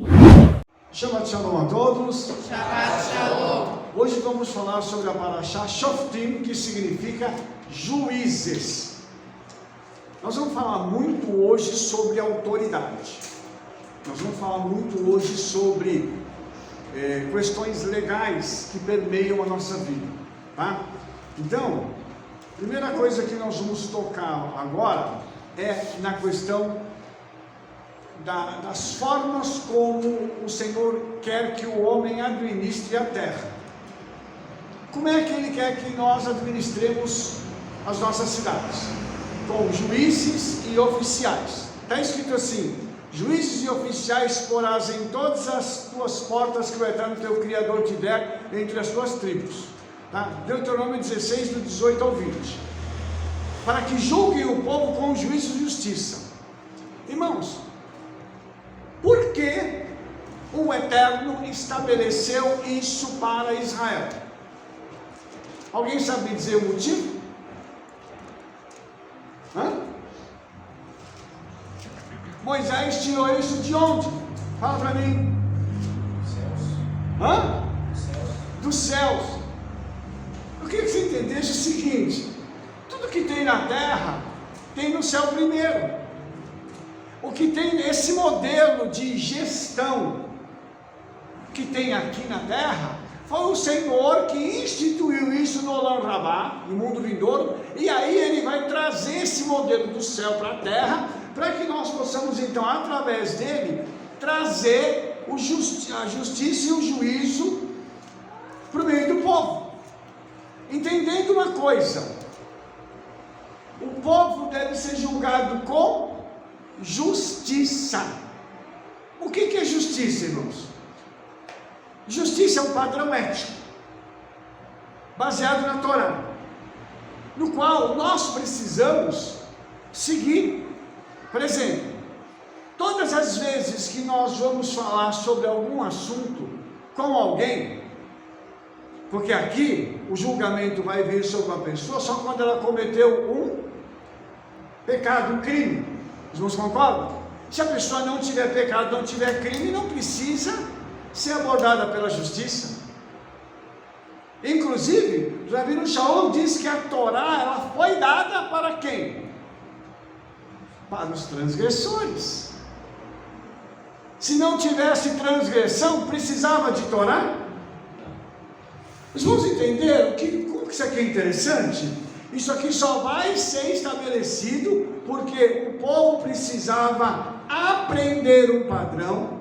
Shabbat Shalom a todos. Shabbat Shalom. Hoje vamos falar sobre a Parashá Shoftim, que significa juízes. Nós vamos falar muito hoje sobre autoridade. Nós vamos falar muito hoje sobre questões legais que permeiam a nossa vida, tá? Então, a primeira coisa que nós vamos tocar agora é na questão das formas como o Senhor quer que o homem administre a terra. Como é que Ele quer que nós administremos as nossas cidades? Com juízes e oficiais. Está escrito assim: juízes e oficiais porás em todas as tuas portas que o Eterno teu Criador te der entre as tuas tribos. Tá? Deuteronômio 16, do 18 ao 20. Para que julguem o povo com juízo e justiça. Irmãos, por que o Eterno estabeleceu isso para Israel? Alguém sabe dizer o motivo? Moisés tirou isso de onde? Fala para mim. Dos céus. Eu queria que você entendesse o seguinte: tudo que tem na terra tem no céu primeiro. O que tem esse modelo de gestão que tem aqui na terra foi o Senhor que instituiu isso no Olam Rabá, no mundo vindouro, e aí Ele vai trazer esse modelo do céu para a terra, para que nós possamos então, através dele, trazer a justiça e o juízo para o meio do povo. Entendendo uma coisa: o povo deve ser julgado com justiça. O que é justiça, irmãos? Justiça é um padrão ético baseado na Torá, no qual nós precisamos seguir. Por exemplo, todas as vezes que nós vamos falar sobre algum assunto com alguém, porque aqui o julgamento vai vir sobre uma pessoa só quando ela cometeu um pecado, um crime. Os irmãos concordam? Se a pessoa não tiver pecado, não tiver crime, não precisa ser abordada pela justiça. Inclusive, o Rabino Shaul diz que a Torá, ela foi dada para quem? Para os transgressores. Se não tivesse transgressão, precisava de Torá? Os irmãos entenderam como que isso aqui é interessante? Isso aqui só vai ser estabelecido porque o povo precisava aprender um padrão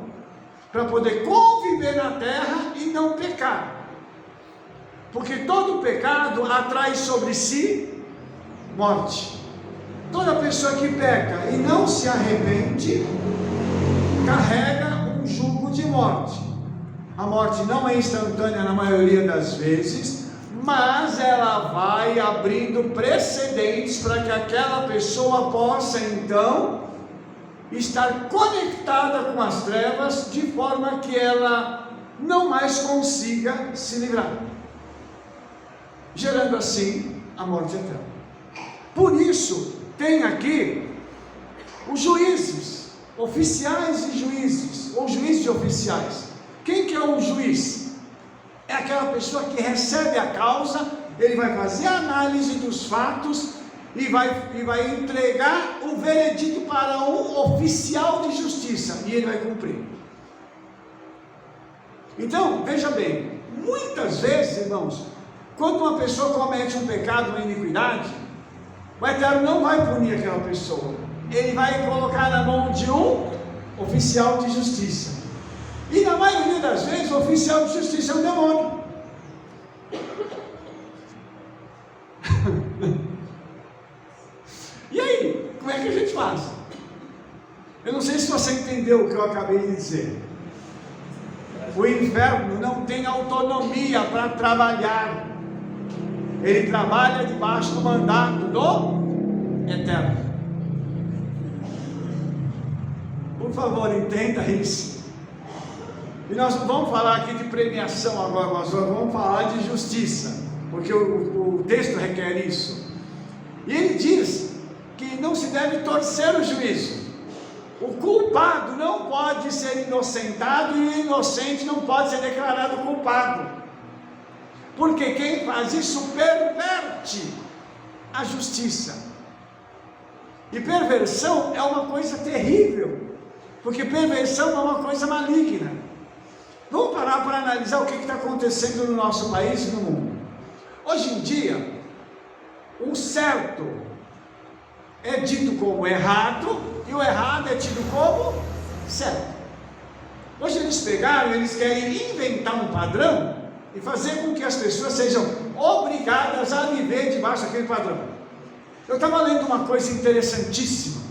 para poder conviver na terra e não pecar. Porque todo pecado atrai sobre si morte. Toda pessoa que peca e não se arrepende carrega um jugo de morte. A morte não é instantânea na maioria das vezes, mas ela vai abrindo precedentes para que aquela pessoa possa então estar conectada com as trevas, de forma que ela não mais consiga se livrar, gerando assim a morte eterna. Por isso tem aqui os juízes, oficiais e juízes, ou juízes e oficiais. Quem que é o juiz? É aquela pessoa que recebe a causa, ele vai fazer a análise dos fatos e vai entregar o veredito para um oficial de justiça, e ele vai cumprir. Então, veja bem, muitas vezes, irmãos, quando uma pessoa comete um pecado, uma iniquidade, o Eterno não vai punir aquela pessoa, ele vai colocar na mão de um oficial de justiça. E na maioria das vezes o oficial de justiça é um demônio. E aí, como é que a gente faz? Eu não sei se você entendeu o que eu acabei de dizer. O inferno não tem autonomia para trabalhar. Ele trabalha debaixo do mandato do Eterno. Por favor, entenda isso. E nós não vamos falar aqui de premiação agora, nós vamos falar de justiça, porque o texto requer isso. E ele diz que não se deve torcer o juízo. o culpado não pode ser inocentado e o inocente não pode ser declarado culpado. Porque quem faz isso perverte a justiça. E perversão é uma coisa terrível, porque perversão é uma coisa maligna. Vamos parar para analisar o que está acontecendo no nosso país e no mundo. Hoje em dia, o certo é dito como errado e o errado é tido como certo. Hoje eles querem inventar um padrão e fazer com que as pessoas sejam obrigadas a viver debaixo daquele padrão. Eu estava lendo uma coisa interessantíssima.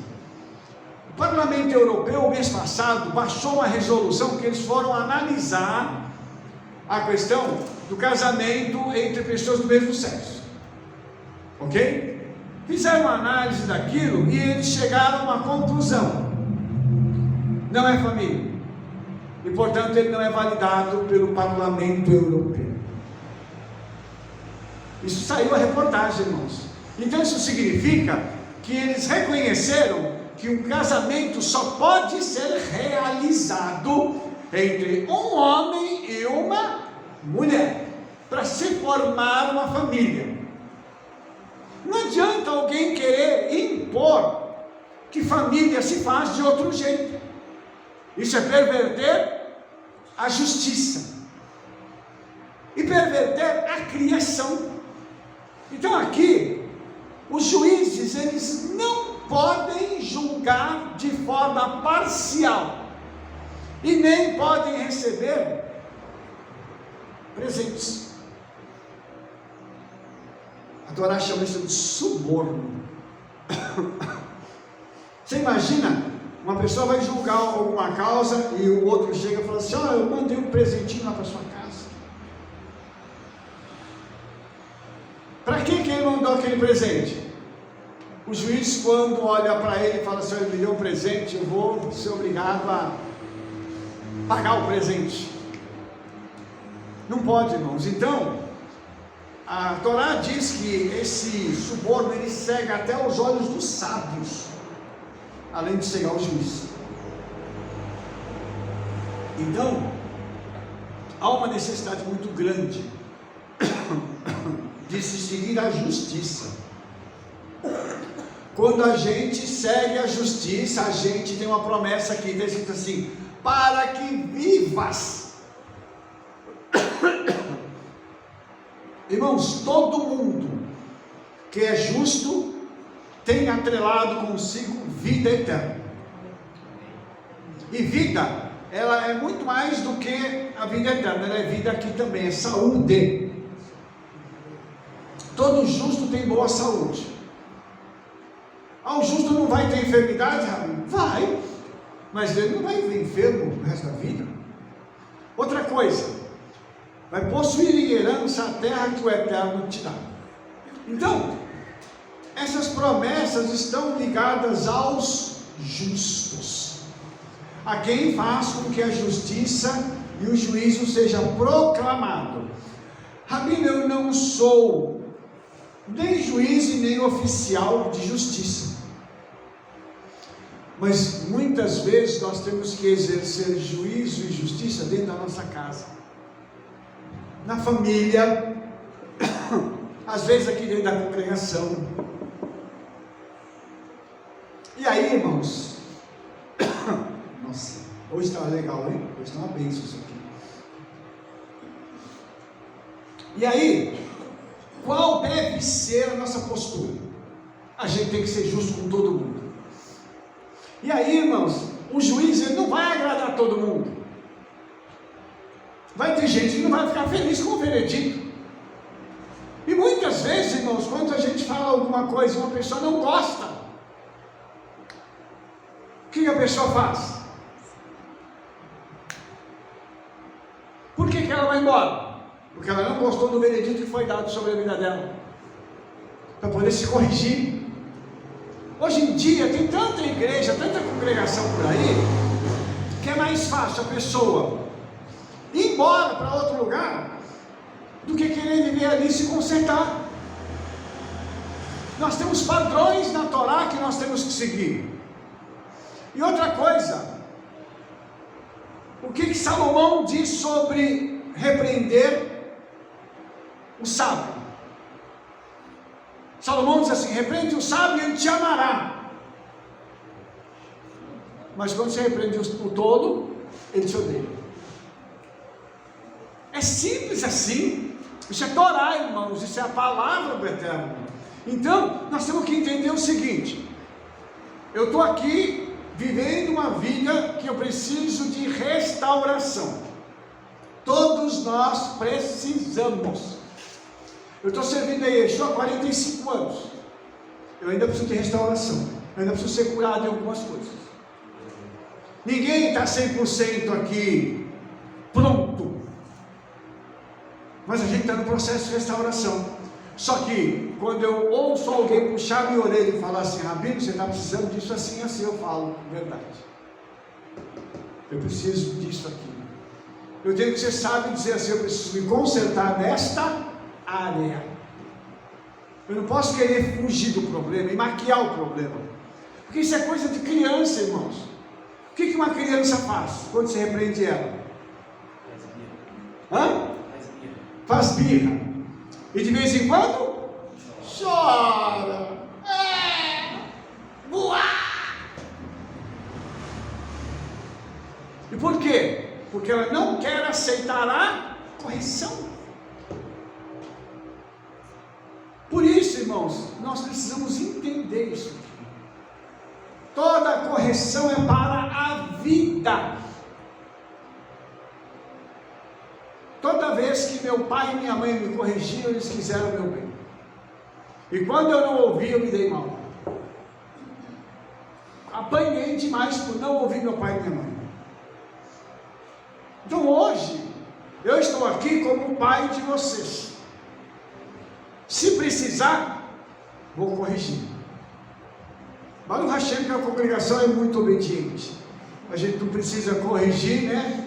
O Parlamento Europeu, mês passado, baixou uma resolução que eles foram analisar a questão do casamento entre pessoas do mesmo sexo. Ok? Fizeram uma análise daquilo e eles chegaram a uma conclusão: não é família, e portanto ele não é validado pelo Parlamento Europeu. Isso saiu a reportagem, irmãos. Então isso significa que eles reconheceram que um casamento só pode ser realizado entre um homem e uma mulher, para se formar uma família. Não adianta alguém querer impor que família se faz de outro jeito. Isso é perverter a justiça e perverter a criação. Então aqui, os juízes, eles não podem julgar de forma parcial e nem podem receber presentes. A Torá chama isso de suborno. Você imagina, uma pessoa vai julgar alguma causa e o outro chega e fala assim: olha, eu mandei um presentinho lá para sua casa. Para que ele mandou aquele presente? O juiz, quando olha para ele e fala assim: ele me deu um presente, eu vou ser obrigado a pagar o presente. Não pode, irmãos. Então, a Torá diz que esse suborno, ele cega até os olhos dos sábios, além de cegar o juiz. Então, há uma necessidade muito grande de se seguir a justiça. Quando a gente segue a justiça, a gente tem uma promessa aqui, está escrito assim: para que vivas. Irmãos, todo mundo que é justo tem atrelado consigo vida eterna. E vida, ela é muito mais do que a vida eterna, ela é vida aqui também, é saúde. Todo justo tem boa saúde. O justo não vai ter enfermidade? Vai, mas ele não vai viver enfermo o resto da vida. Outra coisa, vai possuir em herança a terra que o Eterno te dá. Então, essas promessas estão ligadas aos justos, a quem faz com que a justiça e o juízo seja proclamado. Rabino, eu não sou nem juiz e nem oficial de justiça, mas muitas vezes nós temos que exercer juízo e justiça dentro da nossa casa, na família, às vezes aqui dentro da congregação. E aí, irmãos, nossa, hoje está legal, hein? Hoje está uma bênção isso aqui. E aí, qual deve ser a nossa postura? A gente tem que ser justo com todo mundo. E aí, irmãos, o juiz, ele não vai agradar todo mundo. Vai ter gente que não vai ficar feliz com o veredito. E muitas vezes, irmãos, quando a gente fala alguma coisa e uma pessoa não gosta, o que a pessoa faz? Por que ela vai embora? Porque ela não gostou do veredito que foi dado sobre a vida dela, para poder se corrigir. Hoje em dia tem tanta igreja, tanta congregação por aí, que é mais fácil a pessoa ir embora para outro lugar do que querer viver ali e se consertar. Nós temos padrões na Torá que nós temos que seguir. E outra coisa, o que Salomão diz sobre repreender o sábio? Salomão diz assim: repreende o sábio e ele te amará. Mas quando você repreende o tolo, ele te odeia. É simples assim. Isso é Torá, irmãos, isso é a palavra do Eterno. Então, nós temos que entender o seguinte: eu estou aqui vivendo uma vida que eu preciso de restauração. Todos nós precisamos. Eu estou servindo a Yeshua há 45 anos. Eu ainda preciso de restauração. Eu ainda preciso ser curado em algumas coisas. Ninguém está 100% aqui pronto. Mas a gente está no processo de restauração. Só que, quando eu ouço alguém puxar minha orelha e falar assim: Rabino, você está precisando disso assim, assim, eu falo, verdade. Eu preciso disso aqui. Eu tenho que ser sábio e dizer assim: eu preciso me consertar nesta área. Eu não posso querer fugir do problema e maquiar o problema. Porque isso é coisa de criança, irmãos. O que uma criança faz quando você repreende ela? Faz birra. E de vez em quando chora. E por quê? Porque ela não quer aceitar a correção. Por isso, irmãos, nós precisamos entender isso aqui. Toda correção é para a vida. Toda vez que meu pai e minha mãe me corrigiam, eles quiseram o meu bem. E quando eu não ouvi, eu me dei mal. Apanhei demais por não ouvir meu pai e minha mãe. Então hoje, eu estou aqui como pai de vocês. Se precisar, vou corrigir. Baruch Hashem, que a congregação é muito obediente. A gente não precisa corrigir, né?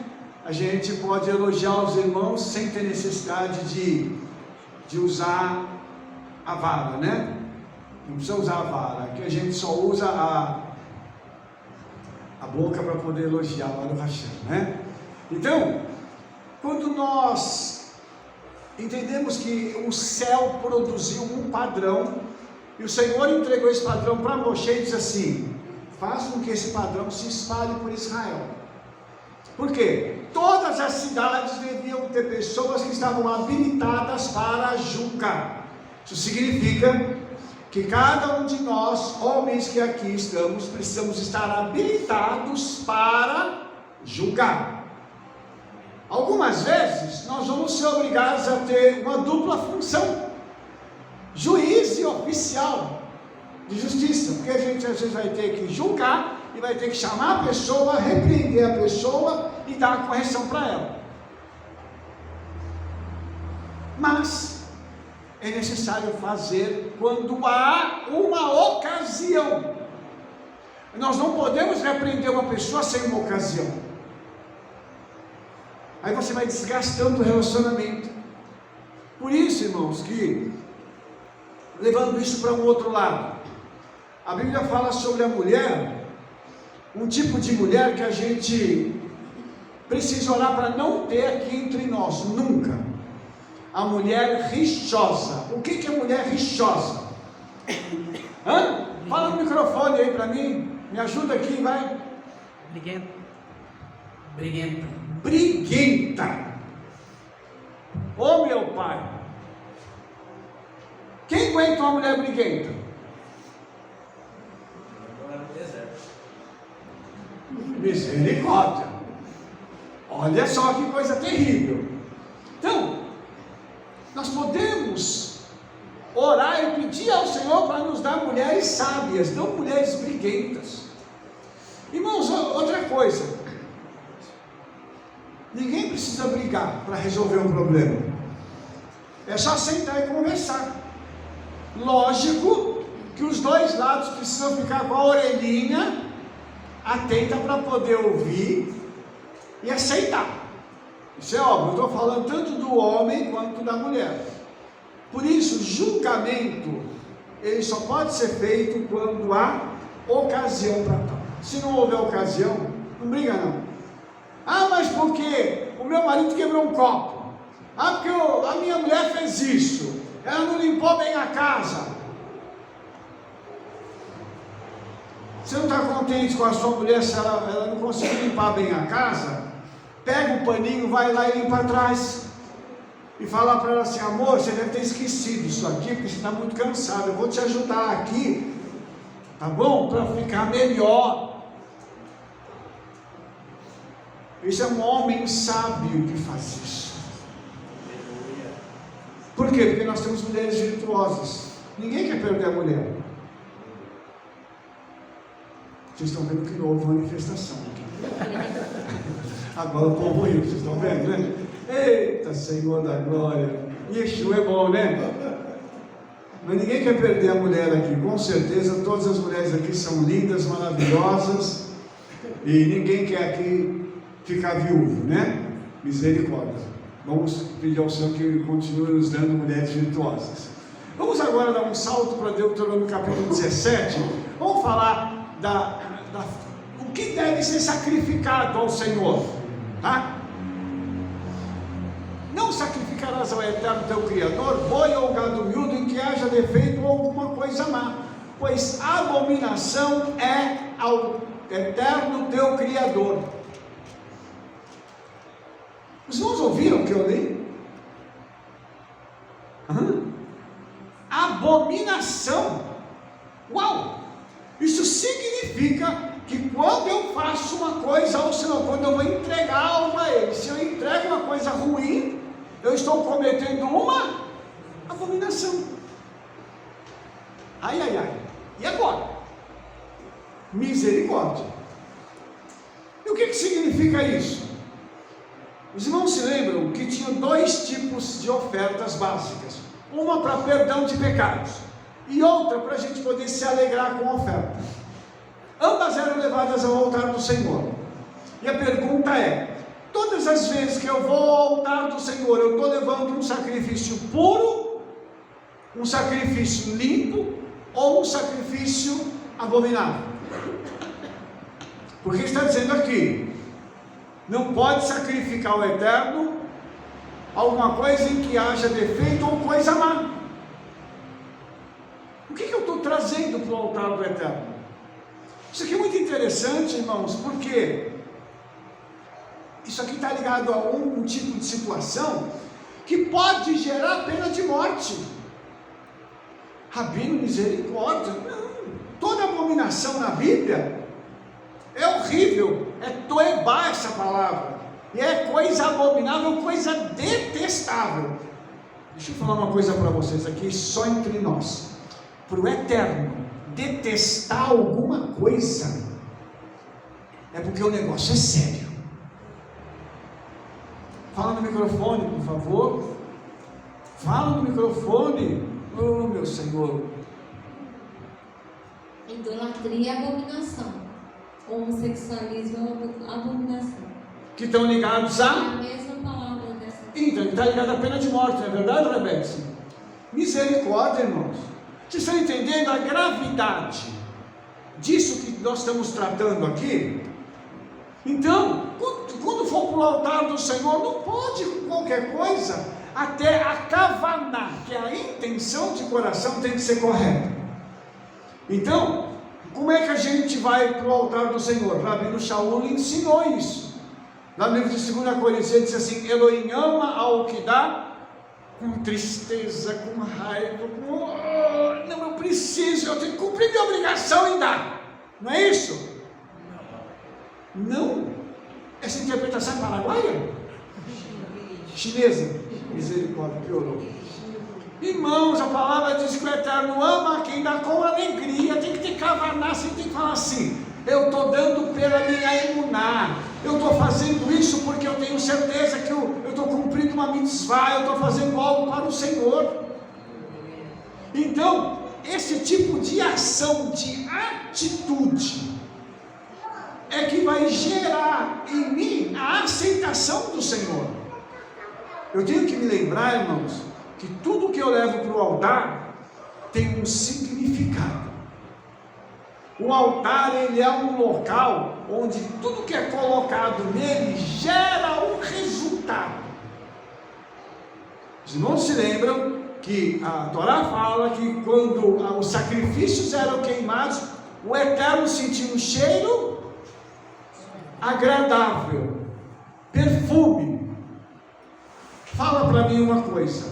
A gente pode elogiar os irmãos sem ter necessidade de usar a vara, né? Não precisa usar a vara, aqui a gente só usa a boca para poder elogiar Baruch Hashem, né? Então, quando nós entendemos que o céu produziu um padrão, e o Senhor entregou esse padrão para Moshe e diz assim: faça com que esse padrão se espalhe por Israel. Por quê? Todas as cidades deviam ter pessoas que estavam habilitadas para julgar. Isso significa que cada um de nós, homens que aqui estamos, precisamos estar habilitados para julgar. Algumas vezes nós vamos ser obrigados a ter uma dupla função: juiz e oficial de justiça, porque a gente às vezes vai ter que julgar e vai ter que chamar a pessoa, repreender a pessoa e dar a correção para ela. Mas é necessário fazer quando há uma ocasião. Nós não podemos repreender uma pessoa sem uma ocasião. Aí você vai desgastando o relacionamento. Por isso, irmãos, que levando isso para um outro lado, a Bíblia fala sobre a mulher, um tipo de mulher que a gente precisa orar para não ter aqui entre nós, nunca. A mulher rixosa. O que é mulher rixosa? Fala no microfone aí para mim, me ajuda aqui, vai. Briguenta. Ô meu pai, quem aguenta uma mulher briguenta? Misericórdia. Olha só que coisa terrível. Então, nós podemos orar e pedir ao Senhor para nos dar mulheres sábias, não mulheres briguentas. Irmãos, outra coisa, ninguém precisa brigar para resolver um problema. É só sentar e conversar. Lógico que os dois lados precisam ficar com a orelhinha atenta para poder ouvir e aceitar. Isso é óbvio, eu estou falando tanto do homem quanto da mulher. Por isso, julgamento, ele só pode ser feito quando há ocasião para tal. Se não houver ocasião, não briga não. Ah, mas porque o meu marido quebrou um copo. Ah, porque a minha mulher fez isso. Ela não limpou bem a casa. Você não está contente com a sua mulher se ela não conseguiu limpar bem a casa? Pega o paninho, vai lá e limpa atrás. E fala para ela assim: amor, você deve ter esquecido isso aqui, porque você está muito cansado. Eu vou te ajudar aqui, tá bom? Para ficar melhor. Esse é um homem sábio que faz isso. Por quê? Porque nós temos mulheres virtuosas. Ninguém quer perder a mulher. Vocês estão vendo que não houve manifestação aqui. Agora o povo riu, vocês estão vendo, né? Eita, Senhor da glória. Yeshua é bom, né? Mas ninguém quer perder a mulher aqui. Com certeza todas as mulheres aqui são lindas, maravilhosas. E ninguém quer aqui ficar viúvo, né? Misericórdia. Vamos pedir ao Senhor que continue nos dando mulheres virtuosas. Vamos agora dar um salto para Deuteronômio capítulo 17. Vamos falar o que deve ser sacrificado ao Senhor, tá? Não sacrificarás ao Eterno teu Criador boi ou gado miúdo em que haja defeito ou alguma coisa má, pois abominação é ao Eterno teu Criador. Os irmãos ouviram o que eu li? Abominação. Uau! Isso significa que quando eu faço uma coisa ao Senhor, quando eu vou entregar algo a Ele, se eu entrego uma coisa ruim, eu estou cometendo uma abominação. Ai, ai, ai. E agora? Misericórdia. E o que significa isso? Os irmãos se lembram que tinham dois tipos de ofertas básicas. Uma para perdão de pecados e outra para a gente poder se alegrar com a oferta. Ambas eram levadas ao altar do Senhor. E a pergunta é: todas as vezes que eu vou ao altar do Senhor, eu estou levando um sacrifício puro, um sacrifício limpo ou um sacrifício abominável? Porque está dizendo aqui: não pode sacrificar ao Eterno alguma coisa em que haja defeito ou coisa má. O que eu estou trazendo para o altar do Eterno? Isso aqui é muito interessante, irmãos, porque isso aqui está ligado a um tipo de situação que pode gerar pena de morte. Rabino, misericórdia. Não. Toda abominação na Bíblia é horrível, é toebá essa palavra, e é coisa abominável, coisa detestável. Deixa eu falar uma coisa para vocês aqui, só entre nós. Para o Eterno detestar alguma coisa, é porque o negócio é sério. Fala no microfone, por favor. Fala no microfone. Oh, meu Senhor. Idolatria é abominação. Homossexualismo é abominação. Que estão ligados É a... a mesma palavra dessa. Então, está ligado à pena de morte, não é verdade, Rebeca? Misericórdia, irmãos. Vocês estão entendendo a gravidade disso que nós estamos tratando aqui? Então, quando for para o altar do Senhor, não pode qualquer coisa, até a kavaná, que é a intenção de coração, tem que ser correta. Então, como é que a gente vai para o altar do Senhor? Rabino Shaul ensinou isso. Lá no livro de 2 Coríntios, ele diz assim: Elohim ama ao que dá com tristeza, com raiva, não, eu preciso, eu tenho que cumprir minha obrigação em dar. Não é isso? Não. Essa interpretação é paraguaia? Chinesa? Misericórdia, piorou. Irmãos, a palavra diz que o Eterno ama quem dá com alegria. Tem que ter kavaná, você tem que falar assim: eu estou dando pela minha emuná, eu estou fazendo isso porque eu tenho certeza que eu estou cumprindo uma mitzvah, eu estou fazendo algo para o Senhor. Então, esse tipo de ação, de atitude, é que vai gerar em mim a aceitação do Senhor. Eu tenho que me lembrar, irmãos, que tudo que eu levo para o altar tem um significado. O altar, ele é um local onde tudo que é colocado nele gera um resultado. Os irmãos se lembram que a Torá fala que quando os sacrifícios eram queimados, o Eterno sentiu um cheiro agradável, perfume. Fala para mim uma coisa: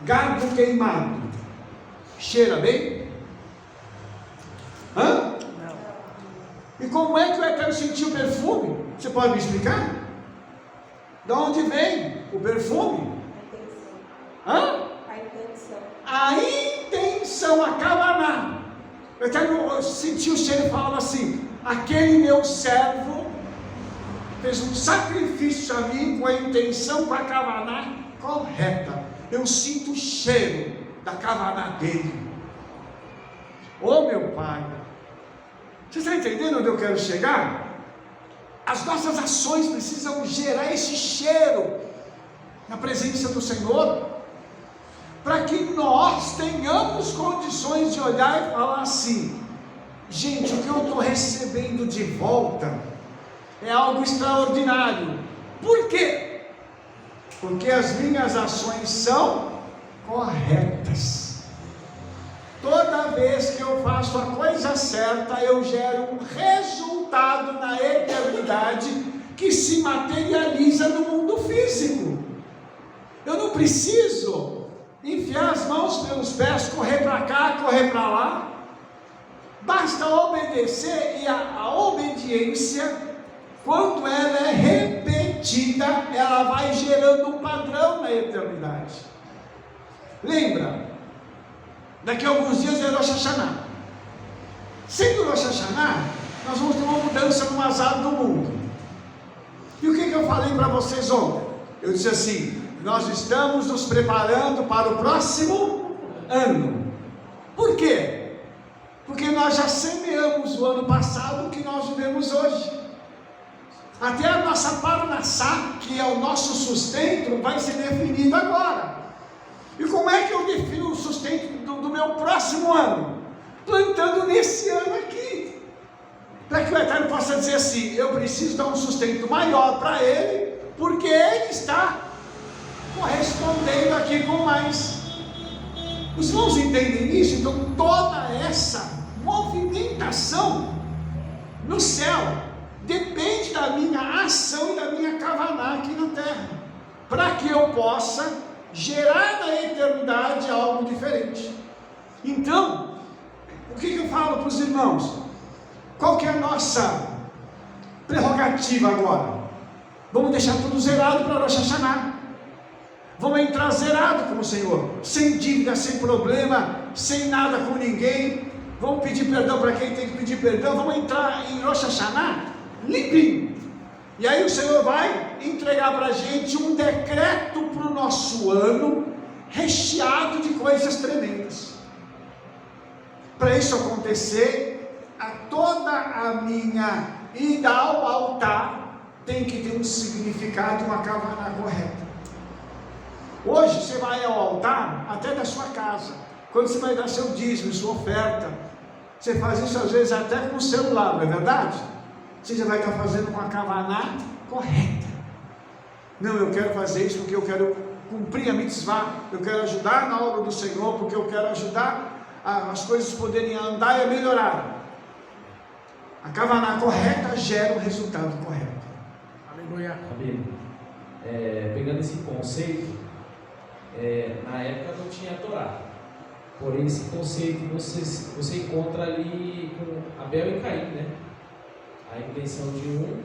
gado queimado cheira bem? Hã? Não. E como é que o Eterno sentiu o perfume? Você pode me explicar? De onde vem o perfume? Hã? A intenção, a kavaná. O Eterno sentiu o cheiro e falava assim: aquele meu servo fez um sacrifício a mim com a intenção, com a kavaná correta. Eu sinto o cheiro da kavaná dele. Oh meu Pai, você está entendendo onde eu quero chegar? As nossas ações precisam gerar esse cheiro na presença do Senhor, para que nós tenhamos condições de olhar e falar assim: gente, o que eu estou recebendo de volta é algo extraordinário. Por quê? Porque as minhas ações são corretas. Toda vez que eu faço a coisa certa, eu gero um resultado na eternidade que se materializa no mundo físico. Eu não preciso enfiar as mãos pelos pés, correr para cá, correr para lá. Basta obedecer, e a obediência, quando ela é repetida, ela vai gerando um padrão na eternidade. Lembra? Daqui a alguns dias é Rosh Hashanah. Sendo Rosh Hashanah, nós vamos ter uma mudança no azar do mundo. E o que eu falei para vocês ontem? Eu disse assim: nós estamos nos preparando para o próximo ano. Por quê? Porque nós já semeamos o ano passado o que nós vivemos hoje. Até a nossa parnassá, que é o nosso sustento, vai ser definido agora. E como é que eu defino o sustento do meu próximo ano? Plantando nesse ano aqui, para que o Eterno possa dizer assim: eu preciso dar um sustento maior para ele, porque ele está correspondendo aqui com mais. Os irmãos entendem isso? Então toda essa movimentação no céu depende da minha ação e da minha kavaná aqui na terra, para que eu possa gerar na eternidade algo diferente. Então, o que eu falo para os irmãos? Qual que é a nossa prerrogativa agora? Vamos deixar tudo zerado para Rosh Hashanah. Vamos entrar zerado com o Senhor, sem dívida, sem problema, sem nada com ninguém. Vamos pedir perdão para quem tem que pedir perdão. Vamos entrar em Rosh Hashanah limpinho. E aí o Senhor vai entregar para a gente um decreto para o nosso ano, recheado de coisas tremendas. Para isso acontecer, toda a minha ida ao altar tem que ter um significado, uma kavaná correta. Hoje você vai ao altar até da sua casa. Quando você vai dar seu dízimo, sua oferta, você faz isso às vezes até com o celular, não é verdade? Você já vai estar fazendo com a kavaná correta. Não, eu quero fazer isso porque eu quero cumprir a mitzvah, eu quero ajudar na obra do Senhor, porque eu quero ajudar as coisas poderem andar e melhorar. A kavaná correta gera o resultado correto. Aleluia. Pegando esse conceito, na época não tinha Torá, porém esse conceito você encontra ali com Abel e Caim, né? A intenção de um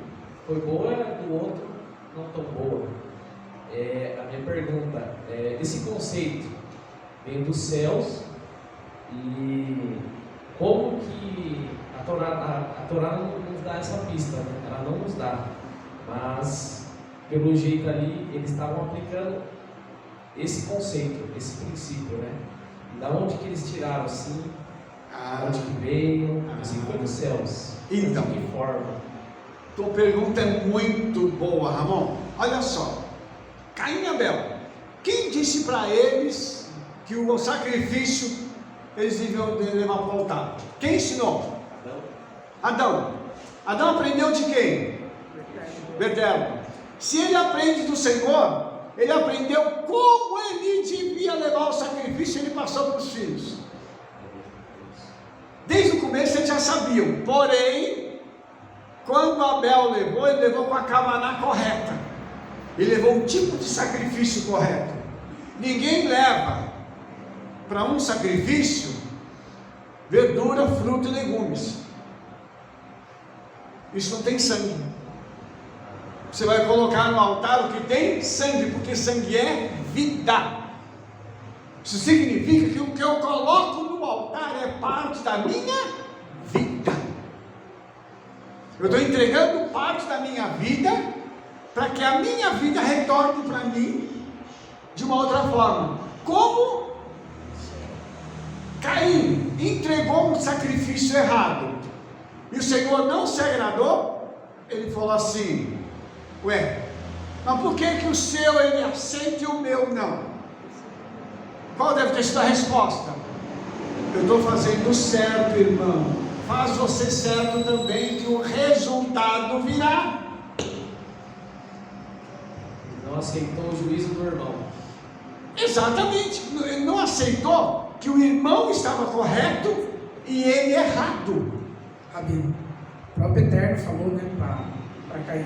foi boa, do outro não tão boa. A minha pergunta esse conceito vem dos céus, e como que a Torá não nos dá essa pista, né? Ela não nos dá, mas pelo jeito ali eles estavam aplicando esse conceito, esse princípio, né? E da onde que eles tiraram assim? Onde que veio? Assim foi dos céus. Então, de que forma? Tua pergunta é muito boa, Ramon. Olha só, Caim e Abel, quem disse para eles que o sacrifício eles deviam levar para o altar? Quem ensinou? Adão. Adão aprendeu de quem? Do Eterno. Se ele aprende do Senhor, ele aprendeu como ele devia levar o sacrifício, ele passou para os filhos. Desde o começo eles já sabiam, porém, quando Abel levou, ele levou com a kavaná correta. Ele levou um tipo de sacrifício correto. Ninguém leva para um sacrifício verdura, fruta e legumes. Isso não tem sangue. Você vai colocar no altar o que tem sangue, porque sangue é vida. Isso significa que o que eu coloco no altar é parte da minha vida. Eu estou entregando parte da minha vida para que a minha vida retorne para mim de uma outra forma. Como Caim entregou um sacrifício errado e o Senhor não se agradou, ele falou assim: ué, mas por que o seu ele aceita e o meu não? Qual deve ter sido a resposta? Eu estou fazendo certo, irmão. Faz você certo também, que o resultado virá. Não aceitou o juízo do irmão. Exatamente. Ele não aceitou que o irmão estava correto e ele errado. Rabino, o próprio Eterno falou, né, para Caim: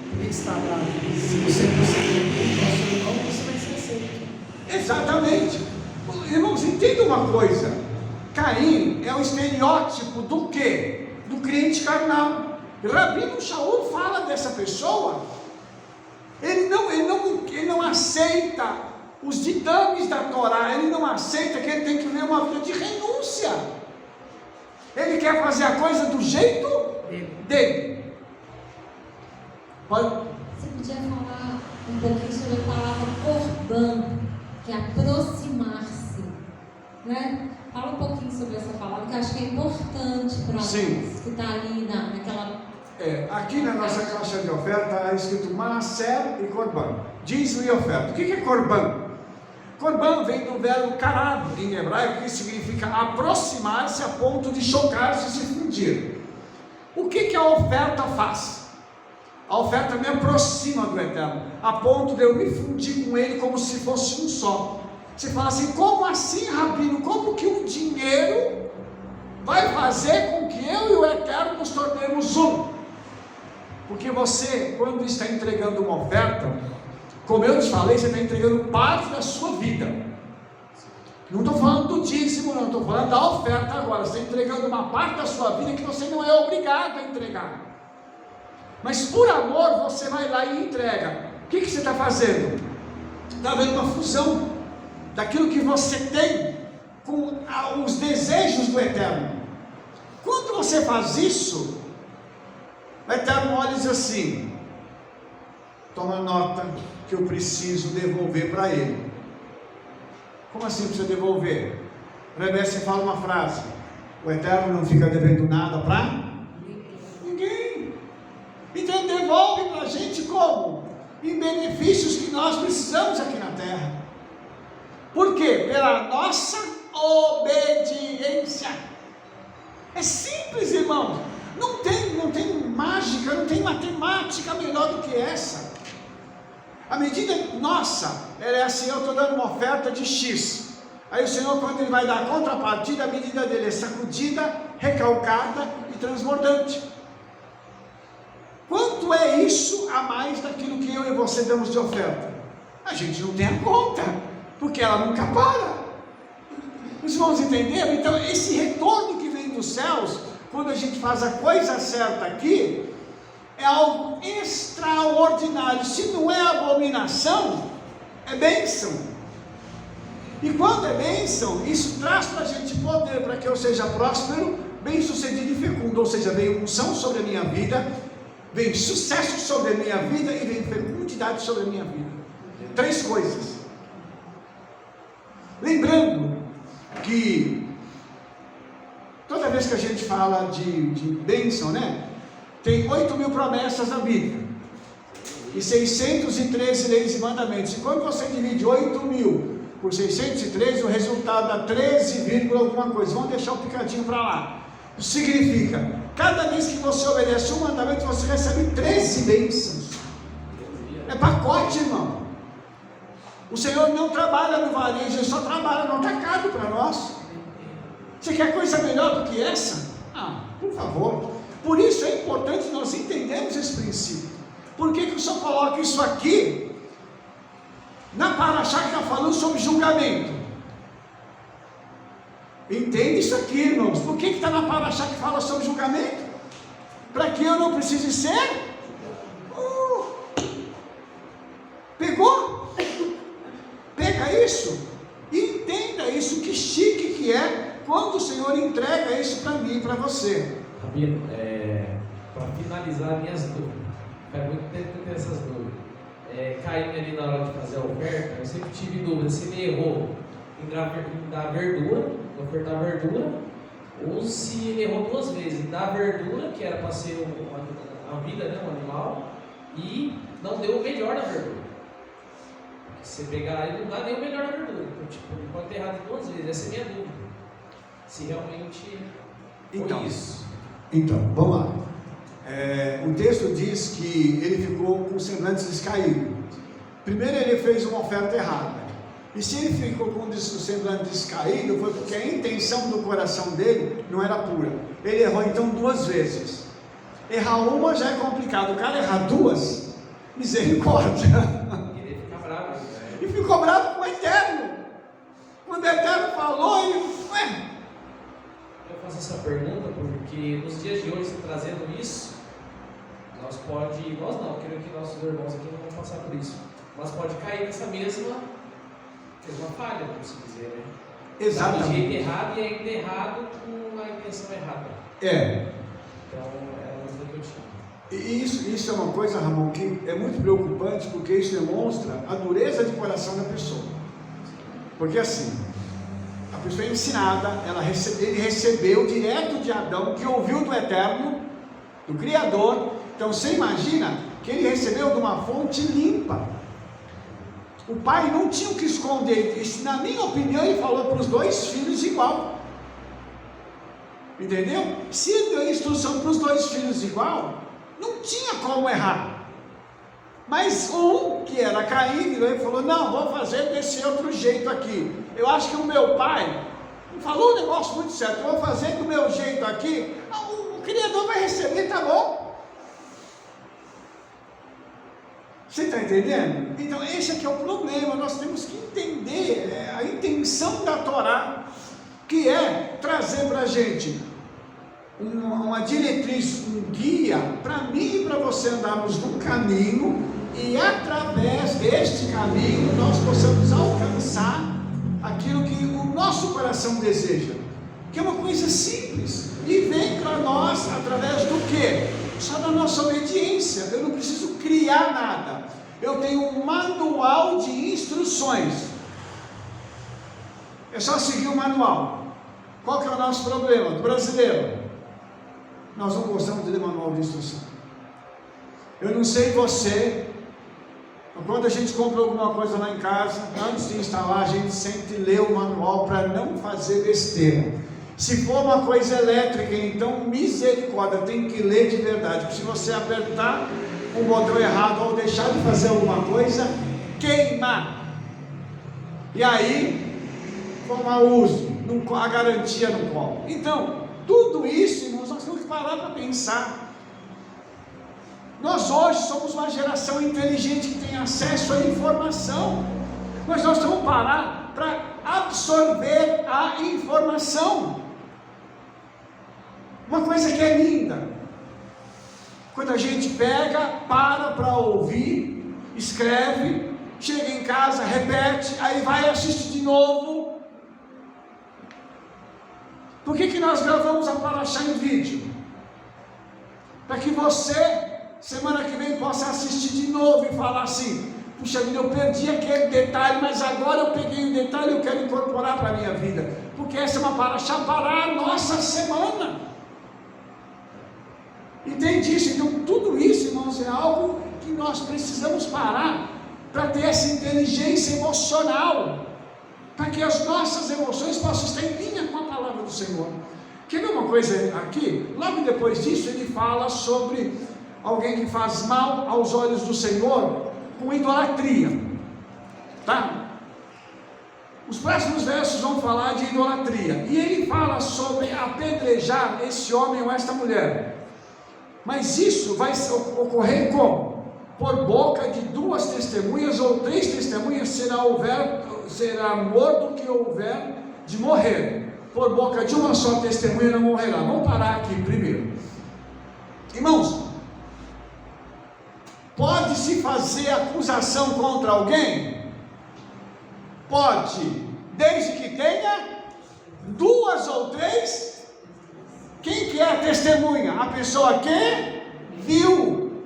por que está lá? Se você não conseguir o nosso irmão, você vai ser aceito. Exatamente. Irmãos, entenda uma coisa. Caim é o estereótipo do quê? Do crente carnal. Rabino Shaul fala dessa pessoa. Ele não aceita os ditames da Torá. Ele não aceita que ele tem que viver uma vida de renúncia. Ele quer fazer a coisa do jeito dele. Pode? Você podia falar um pouquinho sobre a palavra corban, que é aproximar-se, né? Fala um pouquinho sobre essa palavra, que eu acho que é importante para nós, que está ali naquela... Aqui na nossa caixa de oferta está escrito Maaser e Corban, dízimo e oferta. O que é Corban? Corban vem do verbo karab em hebraico, que significa aproximar-se a ponto de chocar-se e se fundir. O que a oferta faz? A oferta me aproxima do Eterno, a ponto de eu me fundir com Ele como se fosse um só. Você fala assim: como assim, Rabino? Como que o dinheiro vai fazer com que eu e o Eterno nos tornemos um? Porque você, quando está entregando uma oferta, como eu te falei, você está entregando parte da sua vida. Não estou falando do dízimo, não, estou falando da oferta agora. Você está entregando uma parte da sua vida que você não é obrigado a entregar. Mas por amor você vai lá e entrega. O que você está fazendo? Está havendo uma fusão daquilo que você tem com os desejos do Eterno. Quando você faz isso, o Eterno olha e diz assim: toma nota que eu preciso devolver para ele. Como assim precisa devolver? Rebece fala uma frase: o Eterno não fica devendo nada para ninguém. Então ele devolve para a gente como? Em benefícios que nós precisamos aqui na terra. Por quê? Pela nossa obediência. É simples, irmão. Não tem mágica, não tem matemática melhor do que essa. A medida nossa, ela é assim: eu estou dando uma oferta de X. Aí o Senhor, quando Ele vai dar a contrapartida, a medida dele é sacudida, recalcada e transbordante. Quanto é isso a mais daquilo que eu e você damos de oferta? A gente não tem a conta, porque ela nunca para. Os irmãos entenderam? Então esse retorno que vem dos céus, quando a gente faz a coisa certa aqui, é algo extraordinário. Se não é abominação, é bênção. E quando é bênção, isso traz para a gente poder, para que eu seja próspero, bem sucedido e fecundo. Ou seja, vem unção sobre a minha vida, vem sucesso sobre a minha vida e vem fecundidade sobre a minha vida. 3 coisas. Lembrando que toda vez que a gente fala de bênção, né? Tem 8.000 promessas na Bíblia e 613 leis e mandamentos. E quando você divide 8.000 por 613, o resultado dá 13, alguma coisa. Vamos deixar o picadinho para lá. Significa, cada vez que você obedece um mandamento, você recebe 13 bênçãos. É pacote, irmão. O Senhor não trabalha no varejo, Ele só trabalha no atacado para nós. Você quer coisa melhor do que essa? Por favor. Por isso é importante nós entendermos esse princípio. Por que o Senhor coloca isso aqui na paraxá que está falando sobre julgamento? Entende isso aqui, irmãos. Por que está na paraxá que fala sobre julgamento? Para que eu não precise ser? Pegou? Pega isso. Entenda isso, que chique que é quando o Senhor entrega isso para mim e para você. Rabino, para finalizar minhas dúvidas, faz muito tempo que eu tenho essas dúvidas. Caindo ali na hora de fazer a oferta, eu sempre tive dúvida se ele errou em dar verdura, ofertar verdura, ou se ele errou duas vezes, em dar verdura, que era para ser a vida, né, um animal, e não deu o melhor da verdura. Se você pegar ele, não dá nem o melhor da verdura. Então, ele pode ter errado duas vezes. Essa é a minha dúvida. Se realmente foi isso. Então, vamos lá. O texto diz que ele ficou com o semblante descaído. Primeiro, ele fez uma oferta errada. E se ele ficou com o semblante descaído, foi porque a intenção do coração dele não era pura. Ele errou então duas vezes. Errar uma já é complicado. O cara errar duas, misericórdia. Ele fica bravo. E ficou bravo com o Eterno. Quando o Eterno falou, ele... Eu faço essa pergunta porque nos dias de hoje, trazendo isso, nós não, creio que nossos irmãos aqui não vão passar por isso, mas pode cair nessa mesma falha, por assim dizer, né? Exatamente. Do jeito errado e ainda errado com a intenção errada. Então, é uma coisa que eu tinha. E isso é uma coisa, Ramon, que é muito preocupante, porque isso demonstra a dureza de coração da pessoa. Porque assim, a pessoa é ensinada, ele recebeu direto de Adão, que ouviu do Eterno, do Criador. Então você imagina que ele recebeu de uma fonte limpa. O pai não tinha o que esconder. Isso, na minha opinião, ele falou para os dois filhos igual. Entendeu? Se ele deu instrução para os dois filhos igual, não tinha como errar. Mas um, que era Caim, virou e falou: não, vou fazer desse outro jeito aqui. Eu acho que o meu pai falou um negócio muito certo. Eu vou fazer do meu jeito aqui. O Criador vai receber, tá bom? Você está entendendo? Então esse aqui é o problema. Nós temos que entender a intenção da Torá, que é trazer para a gente uma diretriz, um guia, para mim e para você andarmos num caminho, e através deste caminho nós possamos alcançar aquilo que o nosso coração deseja, que é uma coisa simples, e vem para nós através do quê? Só da nossa obediência. Eu não preciso criar nada, eu tenho um manual de instruções, é só seguir o manual. Qual que é o nosso problema do brasileiro? Nós não gostamos de ler manual de instrução. Eu não sei você, quando a gente compra alguma coisa lá em casa, antes de instalar, a gente sempre lê o manual para não fazer besteira. Se for uma coisa elétrica, então misericórdia, tem que ler de verdade, porque se você apertar o botão errado ou deixar de fazer alguma coisa, queima. E aí, com mau uso, a garantia não cobre. Então, tudo isso, irmãos, nós temos que parar para pensar. Nós hoje somos uma geração inteligente que tem acesso à informação, mas nós temos que parar para absorver a informação. Uma coisa que é linda, quando a gente pega, para ouvir, escreve, chega em casa, repete, aí vai assistir de novo. Por que nós gravamos a paraxá em vídeo? Para que você, semana que vem, possa assistir de novo e falar assim: puxa vida, eu perdi aquele detalhe, mas agora eu peguei o detalhe e eu quero incorporar para a minha vida, porque essa é uma paraxá para a nossa semana. Entende isso? Então tudo isso, irmãos, é algo que nós precisamos parar para ter essa inteligência emocional, para que as nossas emoções possam estar em linha com a palavra do Senhor. Quer ver uma coisa aqui? Logo depois disso ele fala sobre alguém que faz mal aos olhos do Senhor com idolatria, tá? Os próximos versos vão falar de idolatria, e ele fala sobre apedrejar esse homem ou esta mulher, mas isso vai ocorrer como? Por boca de 2 testemunhas ou 3 testemunhas será morto o que houver de morrer, por boca de uma só testemunha não morrerá. Vamos parar aqui primeiro, irmãos. Pode-se fazer acusação contra alguém? Pode, desde que tenha 2 ou 3. Quem que é a testemunha? A pessoa que viu.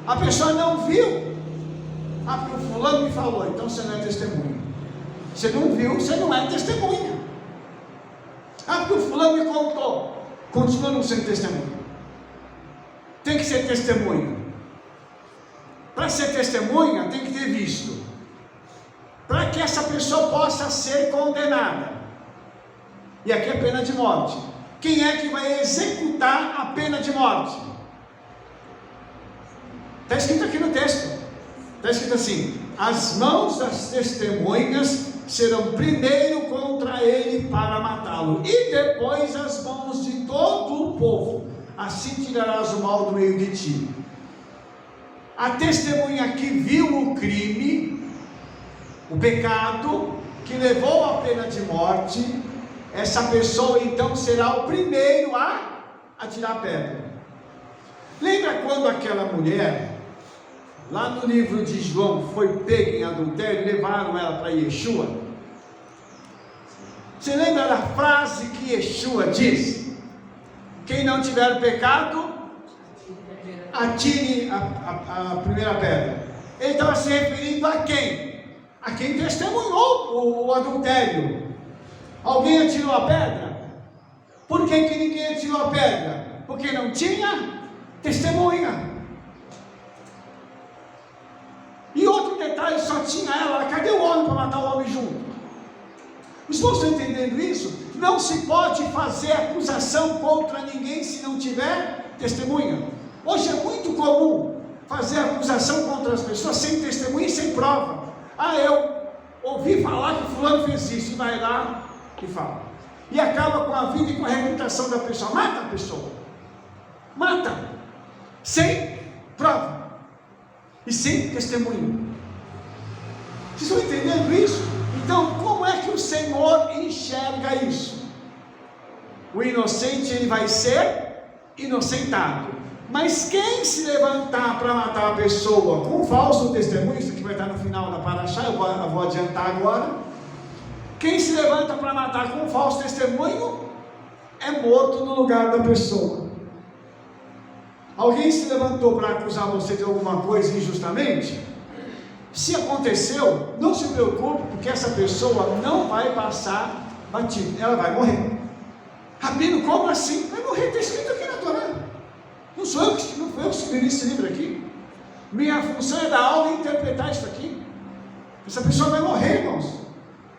A pessoa não viu. Ah, porque o fulano me falou, então você não é testemunha. Você não viu, você não é testemunha. Ah, porque o fulano me contou, continua não sendo testemunha. Tem que ser testemunha. Para ser testemunha, tem que ter visto. Para que essa pessoa possa ser condenada. E aqui é pena de morte. Quem é que vai executar a pena de morte? Está escrito aqui no texto. Está escrito assim: as mãos das testemunhas serão primeiro contra ele para matá-lo, e depois as mãos de todo o povo. Assim tirarás o mal do meio de ti. A testemunha que viu o crime, o pecado, que levou à pena de morte, essa pessoa então será o primeiro a tirar a pedra. Lembra quando aquela mulher, lá no livro de João, foi pega em adultério e levaram ela para Yeshua? Você lembra da frase que Yeshua diz? Quem não tiver pecado, atire a primeira pedra. Ele estava se referindo a quem? A quem testemunhou o adultério. Alguém atirou a pedra? Por que ninguém atirou a pedra? Porque não tinha testemunha. E outro detalhe, só tinha ela. Cadê o homem para matar o homem junto? Os irmãos estão entendendo isso? Não se pode fazer acusação contra ninguém se não tiver testemunha. Hoje é muito comum fazer acusação contra as pessoas sem testemunha e sem prova. Ah, eu ouvi falar que fulano fez isso, e vai lá e fala. E acaba com a vida e com a reputação da pessoa. Mata a pessoa. Mata. Sem prova. E sem testemunho. Vocês estão entendendo isso? Então, como é que o Senhor enxerga isso? O inocente, ele vai ser inocentado. Mas quem se levantar para matar a pessoa com falso testemunho, isso aqui vai estar no final da paraxá, eu vou adiantar agora. Quem se levanta para matar com falso testemunho é morto no lugar da pessoa. Alguém se levantou para acusar você de alguma coisa injustamente? Se aconteceu, não se preocupe, porque essa pessoa não vai passar batido, ela vai morrer. Rabino, como assim? Vai morrer, está escrito aqui na Torá. Não sou eu que escrevi esse livro aqui. Minha função é dar aula e interpretar isso aqui. Essa pessoa vai morrer, irmãos.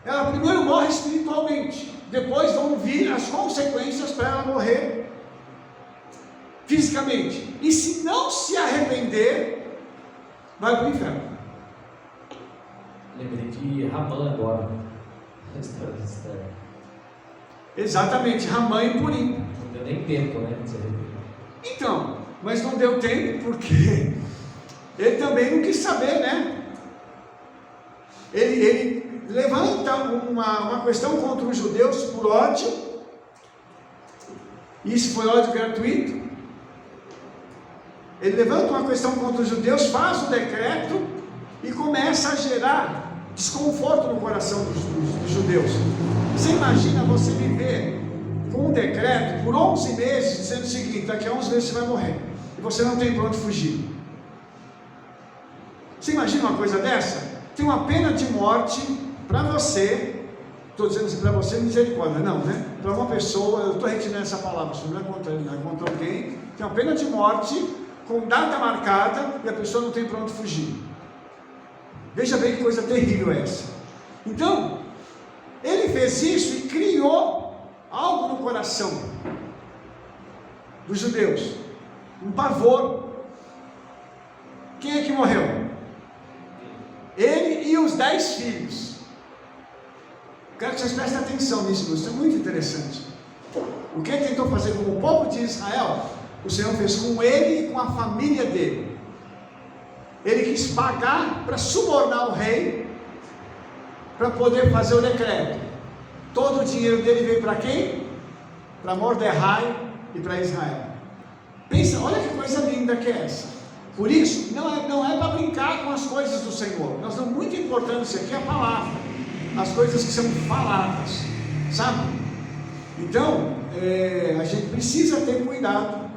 Ela primeiro morre espiritualmente, depois vão vir as consequências para ela morrer fisicamente. E se não se arrepender, vai para o inferno. Lembrei de Ramã agora. Exatamente, Ramã e Purim. Não deu nem tempo, né? De se arrepender. Então, mas não deu tempo porque ele também não quis saber, né? Ele levanta uma questão contra os judeus por ódio. Isso foi ódio gratuito. Ele levanta uma questão contra os judeus, faz o decreto e começa a gerar desconforto no coração dos judeus. Você imagina você viver com um decreto por 11 meses dizendo o seguinte: daqui a 11 meses você vai morrer e você não tem para onde fugir. Você imagina uma coisa dessa? Tem uma pena de morte para você. Estou dizendo assim para você, misericórdia, não, né? Para uma pessoa, eu estou retirando essa palavra, isso não é contra ele, não é contra alguém. Tem uma pena de morte com data marcada e a pessoa não tem para onde fugir. Veja bem que coisa terrível é essa. Então, ele fez isso e criou algo no coração dos judeus, um pavor. Quem é que morreu? Ele e os 10 filhos. Quero que vocês prestem atenção nisso, isso é muito interessante. O que ele tentou fazer com o povo de Israel, o Senhor fez com ele e com a família dele. Ele quis pagar para subornar o rei, para poder fazer o decreto. Todo o dinheiro dele veio para quem? Para Mordecai e para Israel. Pensa, olha que coisa linda que é essa. Por isso, não é para brincar com as coisas do Senhor. Nós damos muita importância aqui à palavra, as coisas que são faladas, sabe? Então, a gente precisa ter cuidado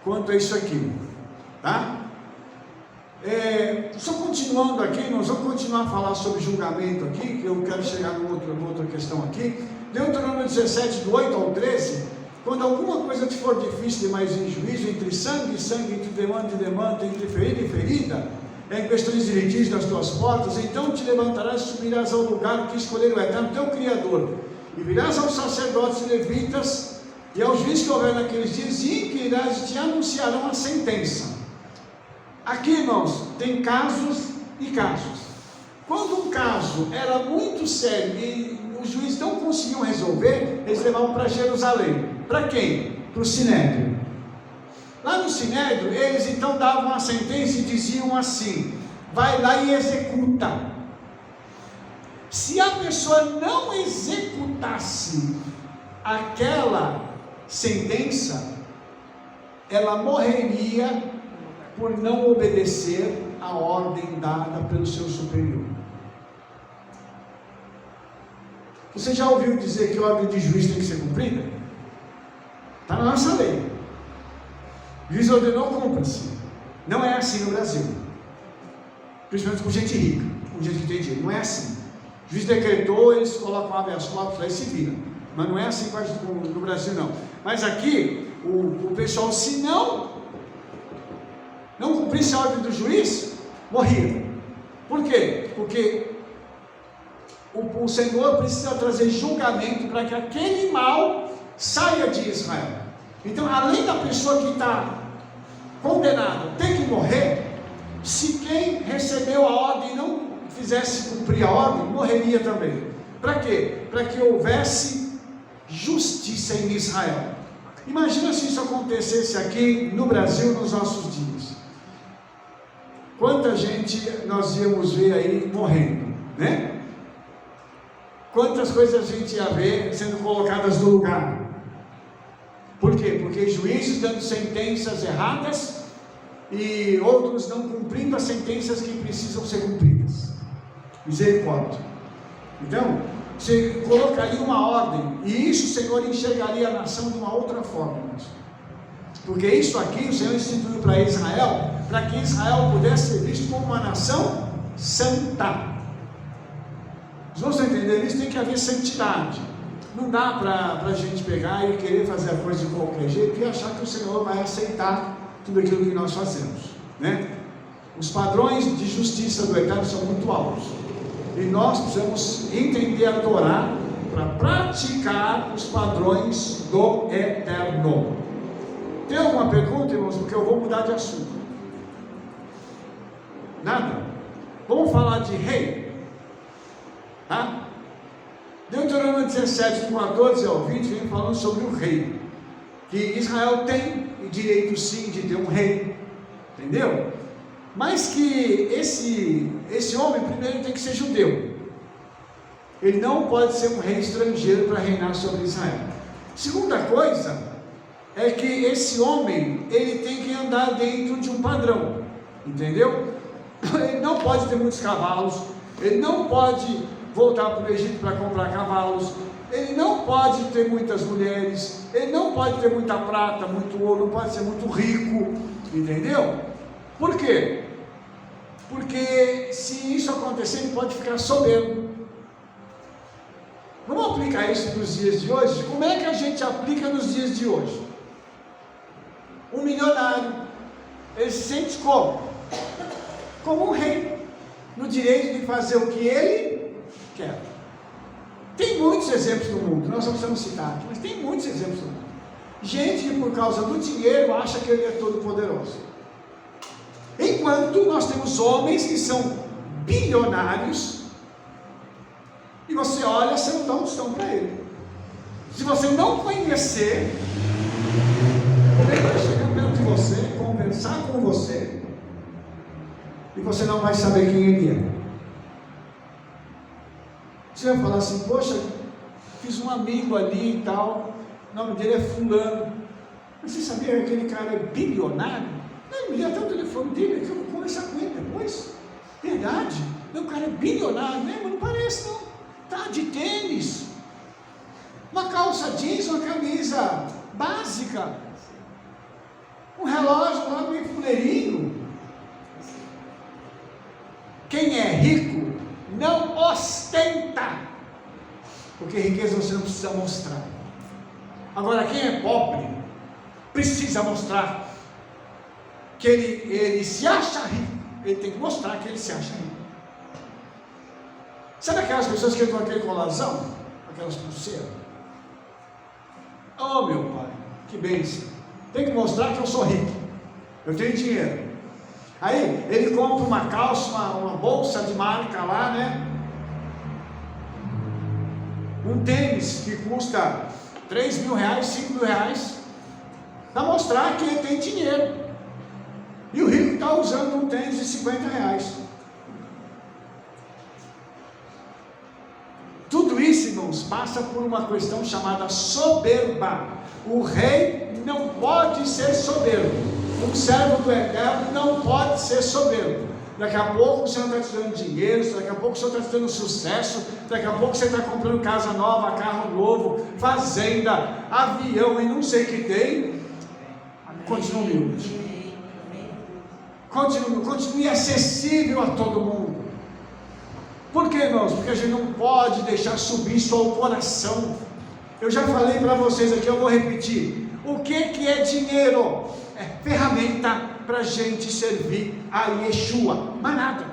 quanto a isso aqui, tá? Só continuando aqui, nós vamos continuar a falar sobre julgamento aqui, que eu quero chegar numa outra questão aqui. Deuteronômio 17, do 8 ao 13, quando alguma coisa te for difícil demais em juízo, entre sangue e sangue, entre demanda e demanda, entre ferida e ferida, em questões de litígio das tuas portas, então te levantarás e subirás ao lugar que escolher o Eterno, teu Criador, e virás aos sacerdotes e levitas, e aos juízes que houver naqueles dias, e inquirirás e te anunciarão a sentença. Aqui, irmãos, tem casos e casos. Quando um caso era muito sério e os juízes não conseguiam resolver, eles levavam para Jerusalém. Para quem? Para o Sinédrio. Lá no Sinédrio, eles então davam a sentença e diziam assim: vai lá e executa. Se a pessoa não executasse aquela sentença, ela morreria por não obedecer a ordem dada pelo seu superior. Você já ouviu dizer que a ordem de juiz tem que ser cumprida? Está na nossa lei. O juiz ordenou, cumpra-se. Não é assim no Brasil, principalmente com gente rica, com gente que tem dinheiro. Não é assim. O juiz decretou, eles colocam habeas corpus lá e se viram. Mas não é assim no Brasil, não. Mas aqui, o pessoal, se não cumprisse a ordem do juiz, morria. Por quê? Porque o Senhor precisa trazer julgamento para que aquele mal saia de Israel. Então, além da pessoa que está condenada ter que morrer, se quem recebeu a ordem não fizesse cumprir a ordem, morreria também. Para quê? Para que houvesse justiça em Israel. Imagina se isso acontecesse aqui no Brasil nos nossos dias. Quanta gente nós íamos ver aí morrendo, né? Quantas coisas a gente ia ver sendo colocadas no lugar. Por quê? Porque juízes dando sentenças erradas e outros não cumprindo as sentenças que precisam ser cumpridas. Misericórdia. Então, você colocaria uma ordem, e isso o Senhor enxergaria a nação de uma outra forma. Porque isso aqui o Senhor instituiu para Israel, para que Israel pudesse ser visto como uma nação santa. Se você entender isso, tem que haver santidade. Não dá para a gente pegar e querer fazer a coisa de qualquer jeito e achar que o Senhor vai aceitar tudo aquilo que nós fazemos, né? Os padrões de justiça do Eterno são muito altos, e nós precisamos entender a Torá para praticar os padrões do Eterno. Tem alguma pergunta, irmãos? Porque eu vou mudar de assunto. Nada? Vamos falar de rei? Tá? Deuteronômio 17, do 14 ao 20, vem falando sobre o rei. Que Israel tem o direito sim de ter um rei. Entendeu? Mas que esse homem primeiro tem que ser judeu. Ele não pode ser um rei estrangeiro para reinar sobre Israel. Segunda coisa é que esse homem, ele tem que andar dentro de um padrão. Entendeu? Ele não pode ter muitos cavalos. Ele não pode voltar para o Egito para comprar cavalos. Ele não pode ter muitas mulheres. Ele não pode ter muita prata, muito ouro. Não pode ser muito rico. Entendeu? Por quê? Porque se isso acontecer, ele pode ficar soberbo. Vamos aplicar isso nos dias de hoje? Como é que a gente aplica nos dias de hoje? Um milionário, ele se sente como? Como um rei, no direito de fazer o que ele quer. Tem muitos exemplos no mundo, nós não precisamos citar aqui, mas tem muitos exemplos no mundo. Gente que por causa do dinheiro acha que ele é todo poderoso. Enquanto nós temos homens que são bilionários, e você olha, você não dá um tostão para ele. Se você não conhecer, ele vai chegar perto de você, conversar com você, e você não vai saber quem ele é. Você vai falar assim, poxa, fiz um amigo ali e tal, o nome dele é fulano. Mas você sabia que aquele cara é bilionário? Não, me dê até o telefone dele, que eu vou conversar com ele depois. Verdade? Não, o cara é bilionário, né? Mas não parece não. Tá de tênis, uma calça jeans, uma camisa básica, um relógio lá meio fuleirinho. Quem é rico não ostenta, porque riqueza você não precisa mostrar. Agora, quem é pobre precisa mostrar que ele se acha rico. Ele tem que mostrar que ele se acha rico. Sabe aquelas pessoas que entram com aquele colarzão, aquelas pulseiras? Oh, meu pai, que bênção! Tem que mostrar que eu sou rico, eu tenho dinheiro. Aí ele compra uma calça, uma bolsa de marca lá, né? Um tênis que custa 3 mil reais, 5 mil reais, para mostrar que ele tem dinheiro. E o rico está usando um tênis de 50 reais. Tudo isso, irmãos, passa por uma questão chamada soberba. O rei não pode ser soberbo. Um servo do Eterno não pode ser soberbo. Daqui a pouco você não está te dando dinheiro, daqui a pouco você está te dando sucesso, daqui a pouco você está comprando casa nova, carro novo, fazenda, avião e não sei o que tem. Continue humilde. Continue acessível a todo mundo. Por que, irmãos? Porque a gente não pode deixar subir só o coração. Eu já falei para vocês aqui, eu vou repetir. O que é dinheiro? É ferramenta para a gente servir a Yeshua, mas nada.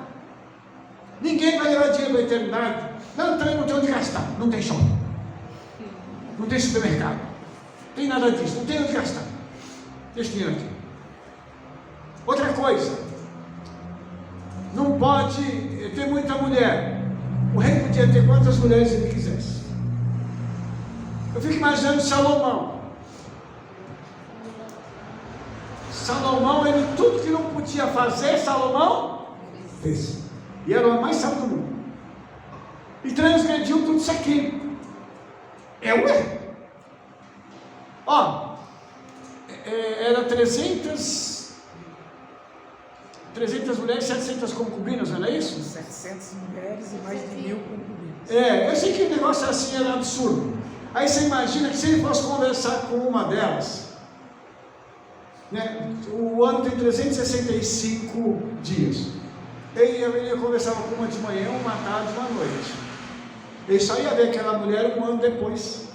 Ninguém vai levar dinheiro para a eternidade. Não tem onde gastar, não tem shopping, não tem supermercado, não tem nada disso, não tem onde gastar. Deixa o dinheiro aqui. Outra coisa, não pode ter muita mulher. O rei podia ter quantas mulheres ele quisesse. Eu fico imaginando Salomão. Ele tudo que não podia fazer, Salomão fez. E era o homem mais sábio do mundo. E transgrediu tudo isso aqui. Era 300 mulheres, 700 concubinas, não era isso? 700 mulheres e mais de 1000 concubinas. Eu sei que o negócio assim era absurdo. Aí você imagina que se ele fosse conversar com uma delas, né, o ano tem 365 dias. Ele conversava com uma de manhã, uma tarde, uma noite. Ele só ia ver aquela mulher um ano depois.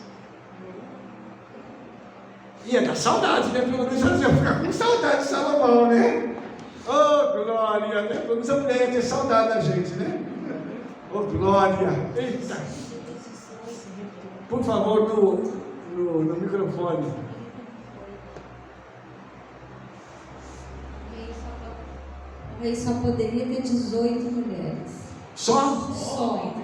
Ia dar saudade, né? Pelo menos ia ficar com saudade de Salomão, né? Oh, glória, né? Pelo menos a mulher ia ter saudade da gente, né? Oh, glória! Eita! Por favor, no microfone. O rei só poderia ter 18 mulheres. Só?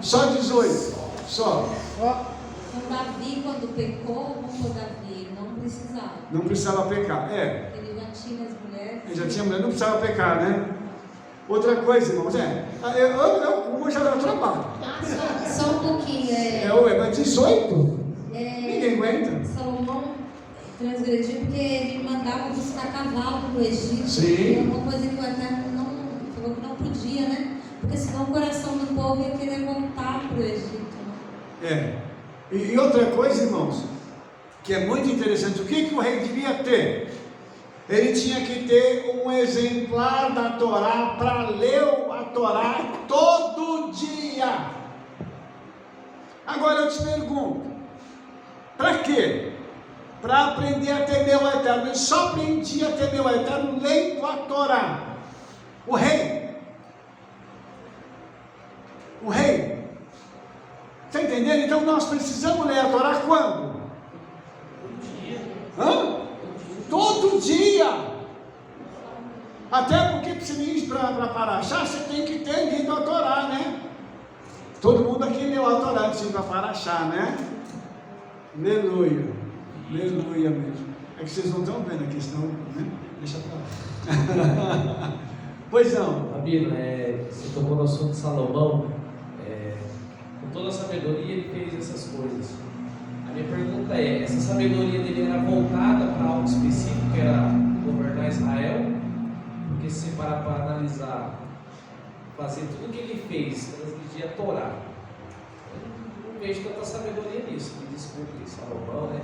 Só 18? Só. Então Davi, quando pecou, como Davi não precisava. Não precisava pecar, Ele já tinha as mulheres. Ele já tinha mulher, não precisava pecar, né? Outra coisa, irmãos, eu já dá trabalho. Só um pouquinho. Mas 18? Ninguém aguenta. Salomão transgrediu porque ele mandava buscar cavalo no Egito. Sim. Uma coisa que o Eterno não falou que não podia, né? Porque senão o coração do povo ia querer voltar para o Egito. Né? E outra coisa, irmãos, que é muito interessante, o que o rei devia ter? Ele tinha que ter um exemplar da Torá para ler a Torá todo dia. Agora eu te pergunto, para quê? Para aprender a temer o Eterno. Ele só aprendia a temer o Eterno lendo a Torá. O rei. Está entendendo? Então nós precisamos ler a Torá quando? Todo dia. Até porque para você ir para Paraxá, você tem que ter lido a Torá, né? Todo mundo aqui leu a Torá antes de ir para Paraxá, né? Aleluia. Aleluia mesmo. É que vocês não estão vendo aqui, senão, né? Deixa para lá. Pois não. Rabino, você tocou no assunto de Salomão. Com toda a sabedoria ele fez essas coisas. A minha pergunta é, essa sabedoria dele era voltada para algo específico, que era governar Israel? Porque se você parar para analisar, fazer tudo o que ele fez, transmitir a Torá, eu não vejo tanta sabedoria nisso. Me desculpe, Salomão, né?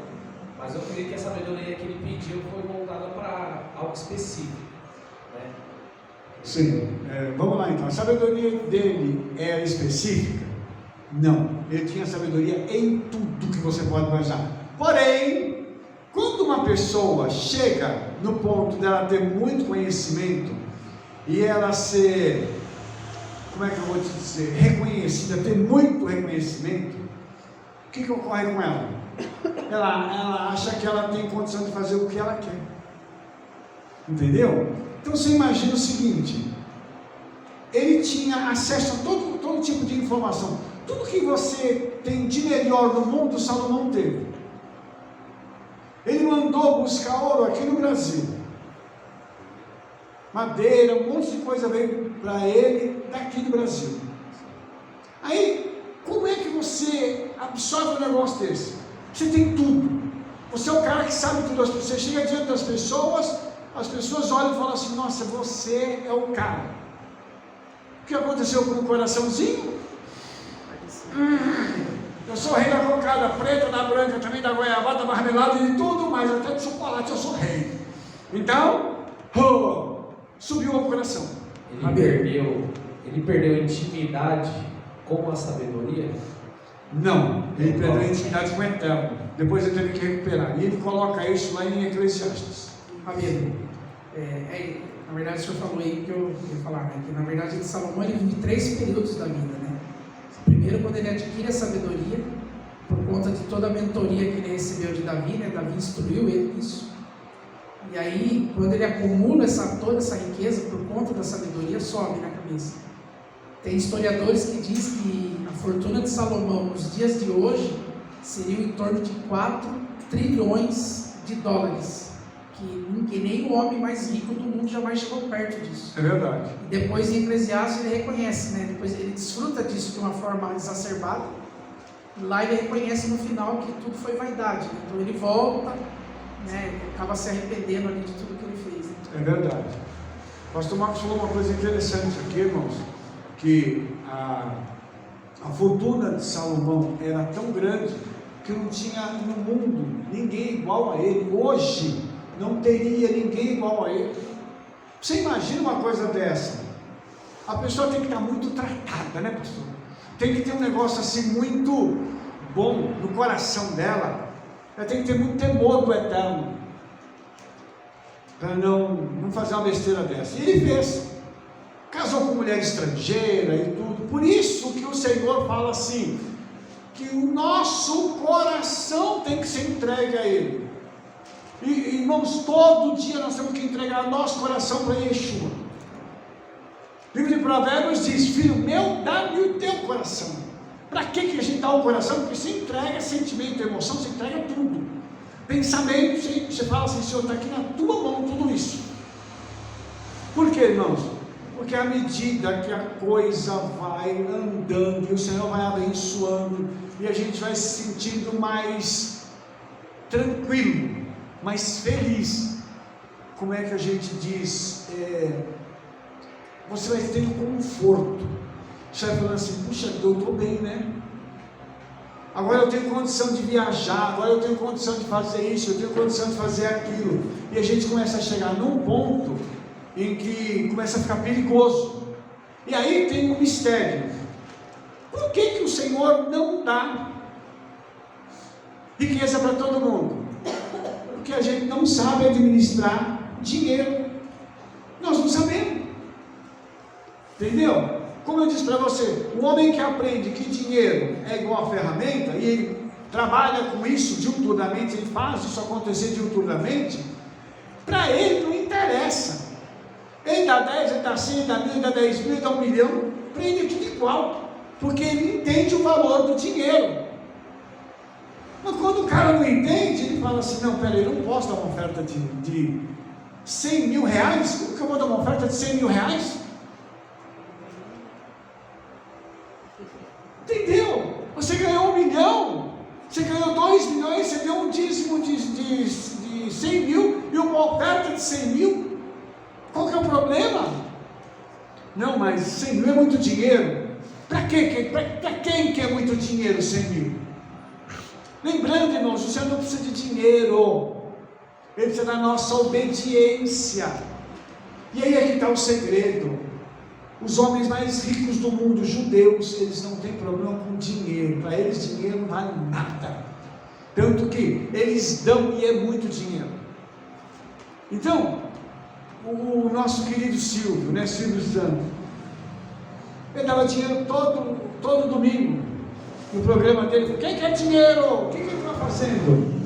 Mas eu creio que a sabedoria que ele pediu foi voltada para algo específico, né? Sim, vamos lá então. A sabedoria dele era específica? Não, ele tinha sabedoria em tudo que você pode imaginar. Porém, quando uma pessoa chega no ponto dela ter muito conhecimento e ela ser, como é que eu vou te dizer, reconhecida, ter muito reconhecimento, o que ocorre com ela? Ela acha que ela tem condição de fazer o que ela quer. Entendeu? Então você imagina o seguinte: ele tinha acesso a todo tipo de informação. Tudo que você tem de melhor no mundo, Salomão teve. Ele mandou buscar ouro aqui no Brasil, madeira, um monte de coisa veio para ele daqui do Brasil. Aí, como é que você absorve um negócio desse? Você tem tudo. Você é o cara que sabe tudo. Você chega diante das pessoas, as pessoas olham e falam assim: nossa, você é o cara. O que aconteceu com o coraçãozinho? Eu sou rei da cocada preta, da branca, também da goiabada, da marmelada e de tudo, mas até de chocolate eu sou rei. Então, subiu ao coração. Ele perdeu a intimidade com a sabedoria? Não, ele perdeu a intimidade com o Eterno. Depois ele teve que recuperar. E ele coloca isso lá em Eclesiastes. Amigo, na verdade o senhor falou aí que eu ia falar, né? Que na verdade Salomão ele vive 3 períodos da vida, né? Primeiro, quando ele adquire a sabedoria, por conta de toda a mentoria que ele recebeu de Davi, né? Davi instruiu ele nisso. E aí, quando ele acumula toda essa riqueza por conta da sabedoria, sobe na cabeça. Tem historiadores que dizem que a fortuna de Salomão nos dias de hoje seria em torno de 4 trilhões de dólares. Que nem o homem mais rico do mundo jamais chegou perto disso. É verdade. E depois em Eclesiastes ele reconhece, né? Depois ele desfruta disso de uma forma exacerbada. E lá ele reconhece no final que tudo foi vaidade. Então ele volta, né? Acaba se arrependendo ali de tudo que ele fez. Né? É verdade. O pastor Marcos falou uma coisa interessante aqui, irmãos, que a fortuna de Salomão era tão grande que não tinha no mundo ninguém igual a ele. Hoje não teria ninguém igual a ele. Você imagina uma coisa dessa? A pessoa tem que estar muito tratada, né, pastor? Tem que ter um negócio assim muito bom no coração dela. Ela tem que ter muito temor do Eterno para não fazer uma besteira dessa. E ele fez. Casou com mulher estrangeira e tudo. Por isso que o Senhor fala assim, que o nosso coração tem que ser entregue a Ele. E irmãos, todo dia nós temos que entregar nosso coração para Yeshua. O livro de Provérbios diz: filho meu, dá-me o teu coração. Para que a gente dá o coração? Porque você entrega sentimento, emoção, você entrega tudo. Pensamento, você fala assim: Senhor, está aqui na tua mão tudo isso. Por quê, irmãos? Porque à medida que a coisa vai andando e o Senhor vai abençoando e a gente vai se sentindo mais tranquilo, mais feliz, como é que a gente diz? Você vai tendo conforto. Você vai falando assim: puxa, eu estou bem, né? Agora eu tenho condição de viajar, agora eu tenho condição de fazer isso, eu tenho condição de fazer aquilo. E a gente começa a chegar num ponto em que começa a ficar perigoso. E aí tem um mistério. Por que o Senhor não dá riqueza para todo mundo? Porque a gente não sabe administrar dinheiro. Nós não sabemos. Entendeu? Como eu disse para você, o homem que aprende que dinheiro é igual a ferramenta, e ele trabalha com isso diuturnamente, ele faz isso acontecer diuturnamente, para ele não interessa. Ele dá 10, ele dá 100, ele dá 1000, ele dá 10 mil, ele dá 1 milhão, para ele é tudo igual, porque ele entende o valor do dinheiro. Mas quando o cara não entende, ele fala assim, não, peraí, eu não posso dar uma oferta de 100 mil reais, como que eu vou dar uma oferta de 100 mil reais? Entendeu? Você ganhou 1 milhão, você ganhou 2 milhões, você deu um dízimo de 100 mil e uma oferta de 100 mil, qual que é o problema? Não, mas 100 mil é muito dinheiro. Para quem que é muito dinheiro 100 mil? Lembrando, irmãos, você não precisa de dinheiro, ele precisa da nossa obediência. E aí é que está o segredo. Os homens mais ricos do mundo, judeus, eles não têm problema com dinheiro. Para eles dinheiro não vale nada, tanto que eles dão, e é muito dinheiro. Então, o nosso querido Silvio, né, Silvio Santos, ele dava dinheiro todo domingo no programa dele. Quem quer dinheiro? O que ele está fazendo?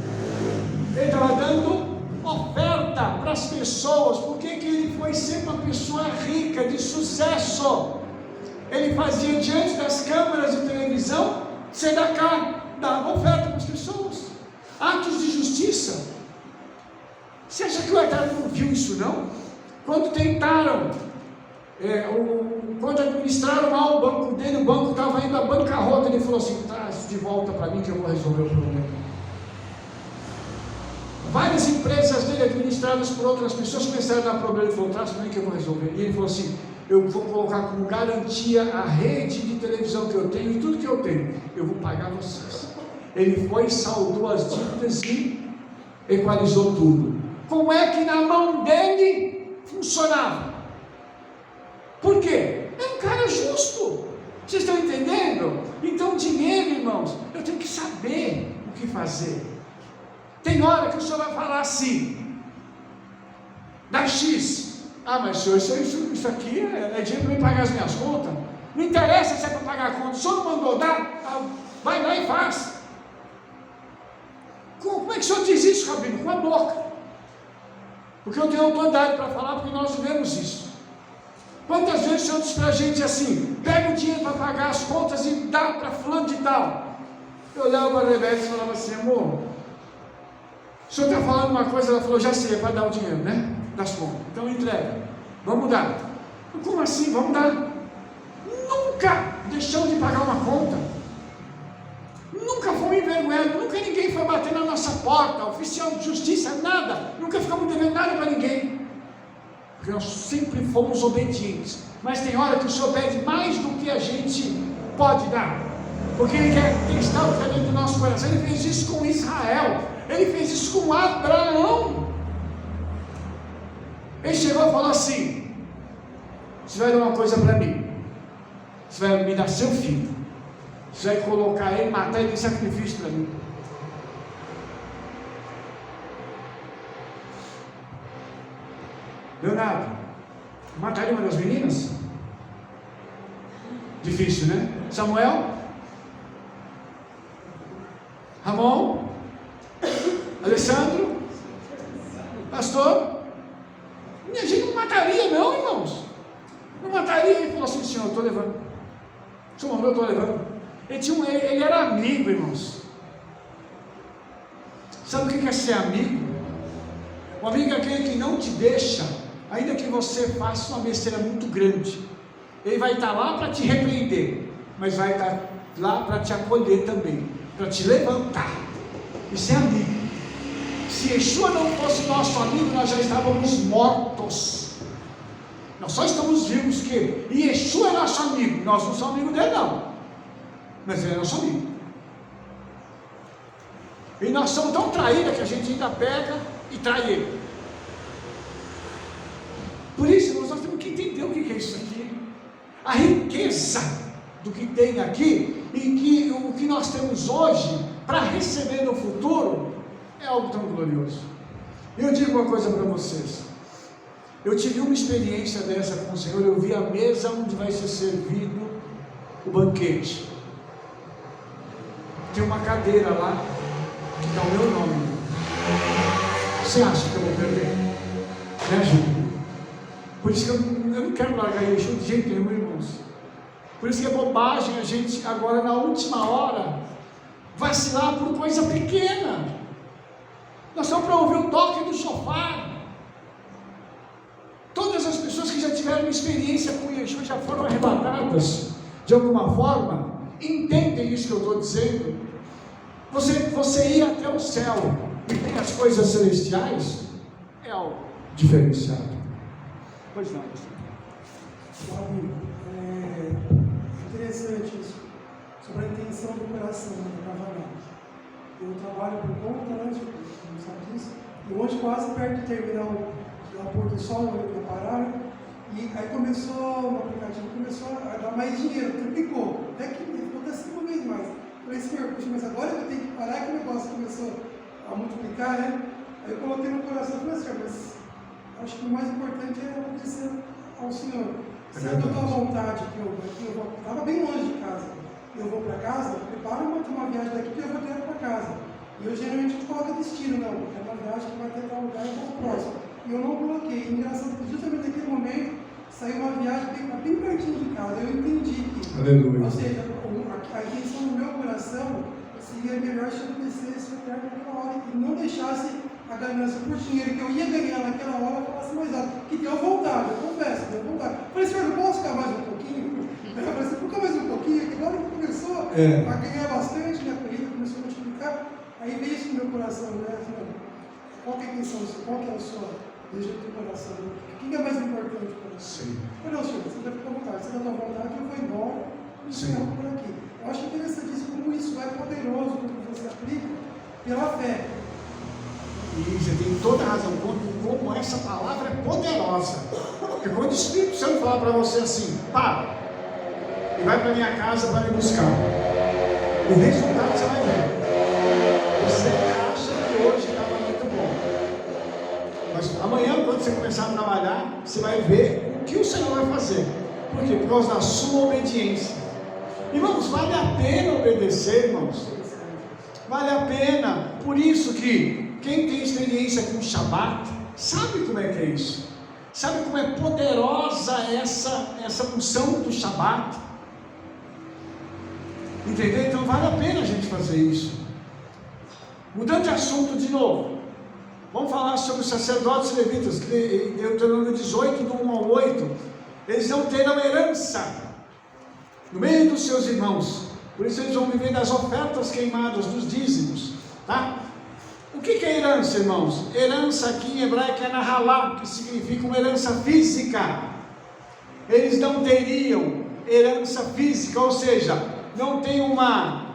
Ele estava dando oferta para as pessoas. Por que ele foi sempre uma pessoa rica, de sucesso? Ele fazia diante das câmeras de televisão, tzedakah, dava oferta para as pessoas, atos de justiça. Você acha que o Eterno não viu isso, não? Quando tentaram, quando administraram mal o banco dele, o banco estava indo à bancarrota, ele falou assim, traz de volta para mim que eu vou resolver o problema. Várias empresas dele administradas por outras pessoas começaram a dar problema, ele falou, traz para mim que eu vou resolver. E ele falou assim, eu vou colocar como garantia a rede de televisão que eu tenho e tudo que eu tenho, eu vou pagar vocês. Ele foi, saldou as dívidas e equalizou tudo. Como é que na mão dele funcionava? Por quê? É um cara justo. Vocês estão entendendo? Então dinheiro, irmãos, eu tenho que saber o que fazer. Tem hora que o senhor vai falar assim, dá X. Ah, mas senhor, isso aqui é dinheiro para me pagar as minhas contas. Não interessa se é para pagar a conta. O senhor não mandou dar? Vai lá e faz. Como é que o senhor diz isso, Rabino? Com a boca. Porque eu tenho autoridade para falar, porque nós vivemos isso. Quantas vezes o senhor diz para a gente assim, pega o dinheiro para pagar as contas e dá para fulano de tal. Eu olhava para a Rebeca e falava assim, amor, o senhor está falando uma coisa, ela falou, já sei, é para dar o dinheiro, né? Das contas. Então entrega. Vamos dar. Como assim? Vamos dar. Nunca deixamos de pagar uma conta. Nunca fomos envergonhados. Nunca ninguém foi bater na nossa porta. Oficial de justiça, nada. Nunca ficamos devendo nada para ninguém. Porque nós sempre fomos obedientes. Mas tem hora que o Senhor pede mais do que a gente pode dar. Porque Ele quer testar o que está dentro do nosso coração. Ele fez isso com Israel. Ele fez isso com Abraão. Ele chegou e falou assim, você vai dar uma coisa para mim. Você vai me dar seu filho. Você vai colocar ele, matar ele em sacrifício para mim. Leonardo, mataria uma das meninas? Difícil, né? Samuel? Ramon? Alessandro? Pastor? A gente não mataria não, irmãos. Não mataria. Ele falou assim, senhor, eu estou levando. O senhor mandou, eu estou levando. Ele era amigo, irmãos. Sabe o que é ser amigo? O amigo é aquele que não te deixa, ainda que você faça uma besteira muito grande. Ele vai estar lá para te repreender, mas vai estar lá para te acolher também, para te levantar. Isso é amigo. Se Yeshua não fosse nosso amigo, nós já estávamos mortos. Nós só estamos vivos que Yeshua é nosso amigo. Nós não somos amigos dele, não. Mas ele é nosso amigo. E nós somos tão traídos que a gente ainda pega e trai ele. Por isso, nós temos que entender o que é isso aqui. A riqueza do que tem aqui e que o que nós temos hoje para receber no futuro é algo tão glorioso. Eu digo uma coisa para vocês. Eu tive uma experiência dessa com o Senhor. Eu vi a mesa onde vai ser servido o banquete. tem uma cadeira lá que está o meu nome. Você acha que eu vou perder? Me ajuda. Por isso que eu não quero largar Yeshua de jeito nenhum, irmãos. Por isso que é bobagem a gente agora na última hora vacilar por coisa pequena. Nós estamos para ouvir o toque do shofar. Todas as pessoas que já tiveram experiência com Yeshua já foram arrebatadas de alguma forma. Entendem isso que eu estou dizendo? Você ir até o céu e tem as coisas celestiais é algo diferenciado. Pois não, Fábio, interessante isso, sobre a intenção do coração, do cavalhar. Eu trabalho por conta, né, não sabe disso, e hoje quase perto de terminar o pôr do sol, eu pararam, e aí começou, no aplicativo, começou a dar mais dinheiro, triplicou, até que ficou até 5 vezes mais. Eu falei, senhor, puxa, mas agora eu tenho que parar, que o negócio começou a multiplicar, né? Aí eu coloquei no coração e falei, senhor, mas acho que o mais importante é obedecer ao Senhor. Se é da tua vontade que eu vou, estava bem longe de casa, eu vou para casa, prepara uma viagem daqui que eu vou direto para casa. E eu geralmente coloco destino, não, é uma viagem que vai ter tal lugar e eu vou próximo. E eu não coloquei. E engraçado que justamente naquele momento saiu uma viagem bem pertinho de casa. Eu entendi que, aleluia. Ou seja, a intenção do meu coração seria melhor se eu obedecesse até naquela hora e não deixasse a ganância por dinheiro que eu ia ganhar naquela hora, eu falasse mais alto. Que deu vontade, eu confesso, deu vontade. Eu falei, senhor, não posso ficar mais um pouquinho? Eu falei assim, fica mais um pouquinho, que agora que começou a ganhar bastante, né? A corrida começou a multiplicar. Aí veio isso no meu coração, né? Qual que é a intenção, qual que é o seu desejo do coração? O que é mais importante para você? Sim. Eu falei, não, senhor, você deve ficar à vontade. Se dá tua vontade, eu vou embora e encerro por aqui. Eu acho interessantíssimo como isso é poderoso quando você aplica pela fé. E você tem toda a razão, como essa palavra é poderosa. Porque quando o Espírito Santo falar para você assim, para, e vai para minha casa para me buscar, o resultado você vai ver. Você acha que hoje estava muito bom, mas amanhã, quando você começar a trabalhar, você vai ver o que o Senhor vai fazer. Por quê? Por causa da sua obediência. Irmãos, vale a pena obedecer, irmãos. Vale a pena. Por isso que quem tem experiência com o Shabat, sabe como é que é isso. Sabe como é poderosa essa função do Shabat. Entendeu? Então vale a pena a gente fazer isso. Mudando de assunto de novo. Vamos falar sobre os sacerdotes levitas. Deuteronômio 18, do 1 ao 8. Eles não terão herança no meio dos seus irmãos. Por isso eles vão viver das ofertas queimadas, dos dízimos. Tá? O que é herança, irmãos? Herança aqui em hebraico é nahalá, que significa uma herança física. Eles não teriam herança física, ou seja, não tem uma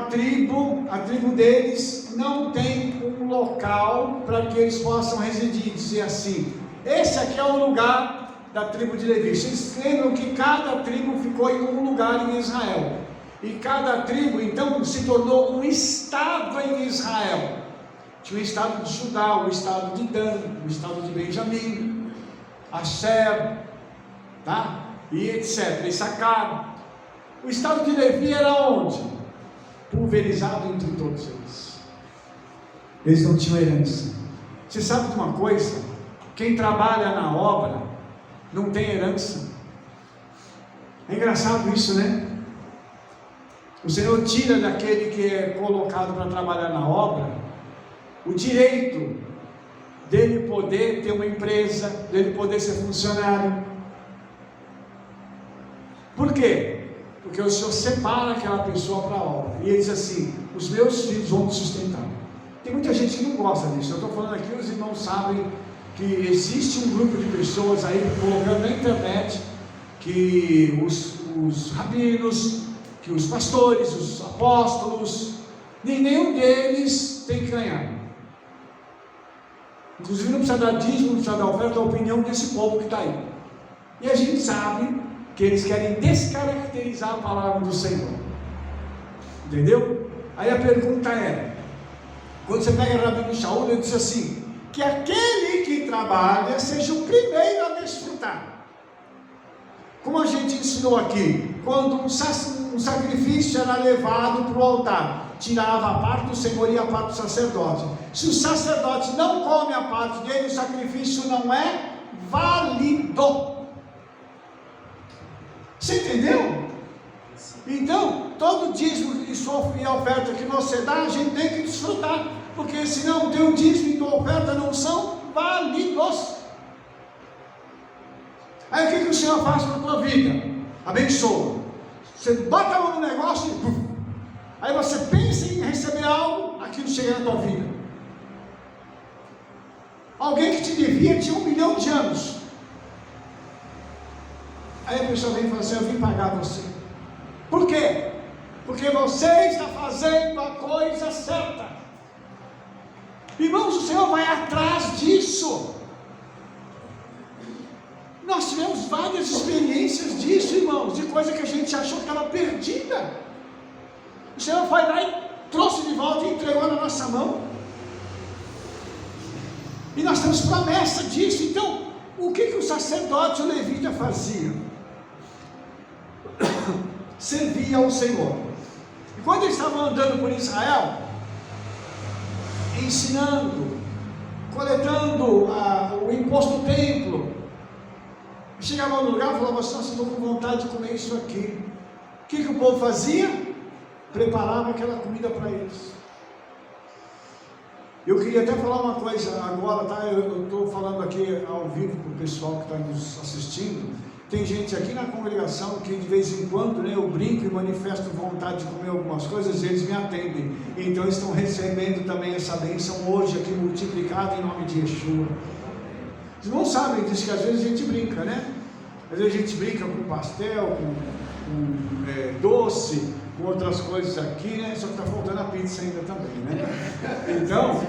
tribo, a tribo deles não tem um local para que eles possam residir, dizer assim, esse aqui é o lugar da tribo de Levi. Vocês lembram que cada tribo ficou em um lugar em Israel, e cada tribo então se tornou um estado em Israel. Tinha o estado de Judá, o estado de Dan, o estado de Benjamim, Asher, tá? E etc, Issacar. O estado de Levi era onde? Pulverizado entre todos eles. Eles não tinham herança. Você sabe de uma coisa? Quem trabalha na obra não tem herança. É engraçado isso, né? O Senhor tira daquele que é colocado para trabalhar na obra o direito dele poder ter uma empresa, dele poder ser funcionário. Por quê? Porque o Senhor separa aquela pessoa para a obra. E ele diz assim, os meus filhos vão me sustentar. Tem muita gente que não gosta disso. Eu estou falando aqui, os irmãos sabem que existe um grupo de pessoas aí colocando na internet que os rabinos, que os pastores, os apóstolos, nenhum deles tem que ganhar. Inclusive não precisa dar dízimo, não precisa dar oferta, a opinião desse povo que está aí. E a gente sabe que eles querem descaracterizar a palavra do Senhor. Entendeu? Aí a pergunta é, quando você pega o Rabino Shaul, ele diz assim, que aquele que trabalha seja o primeiro a desfrutar. Como a gente ensinou aqui, quando um sacrifício era levado para o altar, tirava a parte do Senhor e a parte do sacerdote. Se o sacerdote não come a parte dele, o sacrifício não é válido. Você entendeu? Então, todo dízimo e a oferta que você dá, a gente tem que desfrutar, porque senão o teu dízimo e tua oferta não são válidos. Aí o que o Senhor faz para a tua vida? Abençoa. Você bota a mão no negócio e puf. Aí você pensa em receber algo, aquilo chega na tua vida. Alguém que te devia tinha 1 milhão de anos. Aí a pessoa vem e fala assim: eu vim pagar você. Por quê? Porque você está fazendo a coisa certa. Irmãos, o Senhor vai atrás disso. Nós tivemos várias experiências disso, irmãos, de coisa que a gente achou que estava perdida. O Senhor foi lá e trouxe de volta e entregou na nossa mão. E nós temos promessa disso. Então, o que o sacerdote, o levita, fazia? Servia ao Senhor. E quando eles estavam andando por Israel, ensinando, coletando o imposto do templo, chegava no lugar e falava assim: nossa, estou com vontade de comer isso aqui. O que o povo fazia? Preparava aquela comida para eles. Eu queria até falar uma coisa agora, tá? Eu estou falando aqui ao vivo para o pessoal que está nos assistindo. Tem gente aqui na congregação que de vez em quando, né, eu brinco e manifesto vontade de comer algumas coisas e eles me atendem. Então eles estão recebendo também essa bênção hoje aqui multiplicada em nome de Yeshua. Vocês não sabem disso, que às vezes a gente brinca, né? Às vezes a gente brinca com pastel, com doce, com outras coisas aqui, né? Só que está faltando a pizza ainda também, né? Então,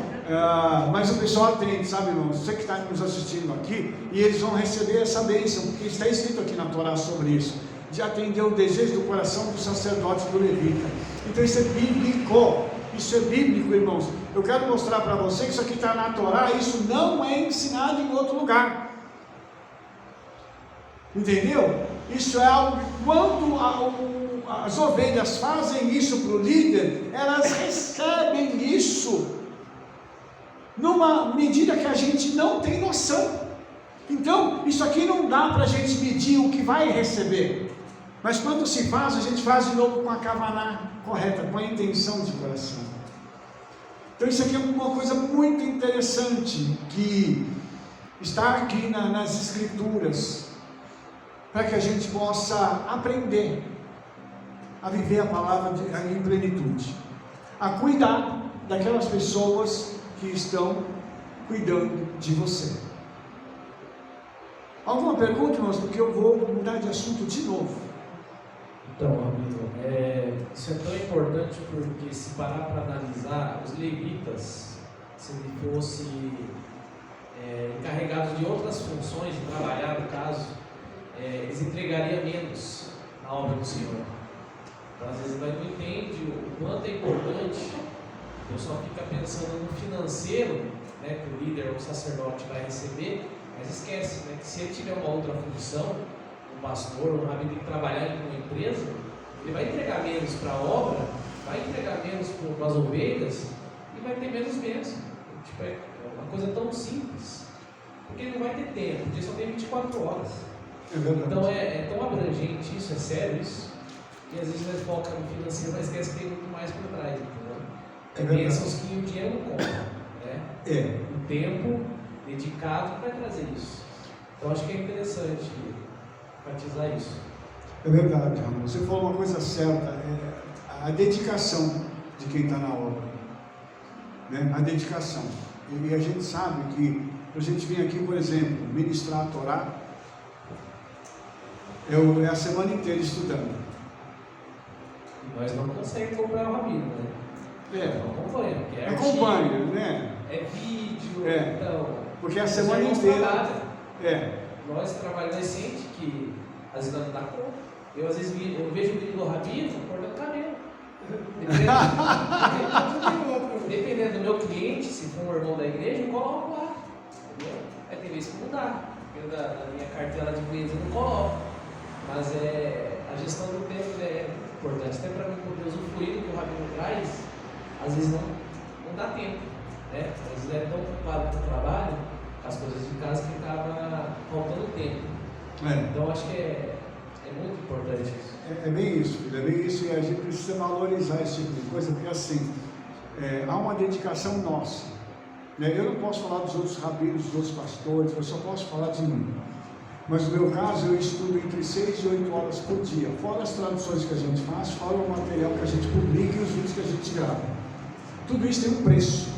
mas o pessoal atende, sabe, irmão? Você que está nos assistindo aqui, e eles vão receber essa bênção, porque está escrito aqui na Torá sobre isso, de atender o desejo do coração do sacerdote e do levita. Então isso é bíblico. Isso é bíblico, irmãos. Eu quero mostrar para você que isso aqui está na Torá. Isso não é ensinado em outro lugar. Entendeu? Isso é algo que quando as ovelhas fazem isso para o líder, elas recebem isso numa medida que a gente não tem noção. Então, isso aqui não dá para a gente medir o que vai receber. Mas quando se faz, a gente faz de novo com a kavaná correta, com a intenção de coração. Então isso aqui é uma coisa muito interessante que está aqui nas Escrituras, para que a gente possa aprender a viver a palavra em plenitude, a cuidar daquelas pessoas que estão cuidando de você. Alguma pergunta, irmãos? Porque eu vou mudar de assunto de novo. Então, amigo, isso é tão importante porque se parar para analisar, os levitas, se ele fosse encarregados de outras funções, de trabalhar no caso, eles entregariam menos na obra do Senhor. Então, às vezes, não entende o quanto é importante, o pessoal fica pensando no financeiro, né, que o líder ou o sacerdote vai receber, mas esquece, né, que se ele tiver uma outra função, um pastor, um rabino tem que trabalhar em uma empresa, ele vai entregar menos para a obra, vai entregar menos para as ovelhas e vai ter menos bênção. Tipo, é uma coisa tão simples, porque ele não vai ter tempo, porque só tem 24 horas. Então é tão abrangente isso, é sério isso, que às vezes nós focamos no financeiro, mas esquece que tem muito mais por trás, entendeu? Bênçãos que o dinheiro não compra, né? O tempo dedicado vai trazer isso. Então acho que é interessante enfatizar isso. É verdade, Ramon. Você falou uma coisa certa, a dedicação de quem está na obra, né? A dedicação. E a gente sabe que a gente vem aqui, por exemplo, ministrar a Torá, é a semana inteira estudando. E nós não conseguimos comprar o rabino, né? Não acompanha, né? É vídeo, então. Porque a semana inteira. Nós trabalhamos recente que às vezes não dá conta. Eu às vezes eu vejo o vídeo do rabino cortando cabelo. Dependendo do meu cliente, se for um irmão da igreja, eu coloco lá. Entendeu? Tem vezes que não dá. Dependendo da minha carteira de empresa, eu não coloco. Mas a gestão do tempo é importante. Até para mim poder usufruir do que o rabino traz, às vezes não dá tempo, né? Às vezes é tão ocupado com o trabalho, as coisas de casa, que acaba faltando tempo. Então acho que é muito importante isso. É bem isso, filho, é bem isso, e a gente precisa valorizar esse tipo de coisa, porque assim, há uma dedicação nossa, né? Eu não posso falar dos outros rabinos, dos outros pastores, eu só posso falar de mim. Mas no meu caso, eu estudo entre 6 e 8 horas por dia, fora as traduções que a gente faz, fora o material que a gente publica e os vídeos que a gente grava. Tudo isso tem um preço.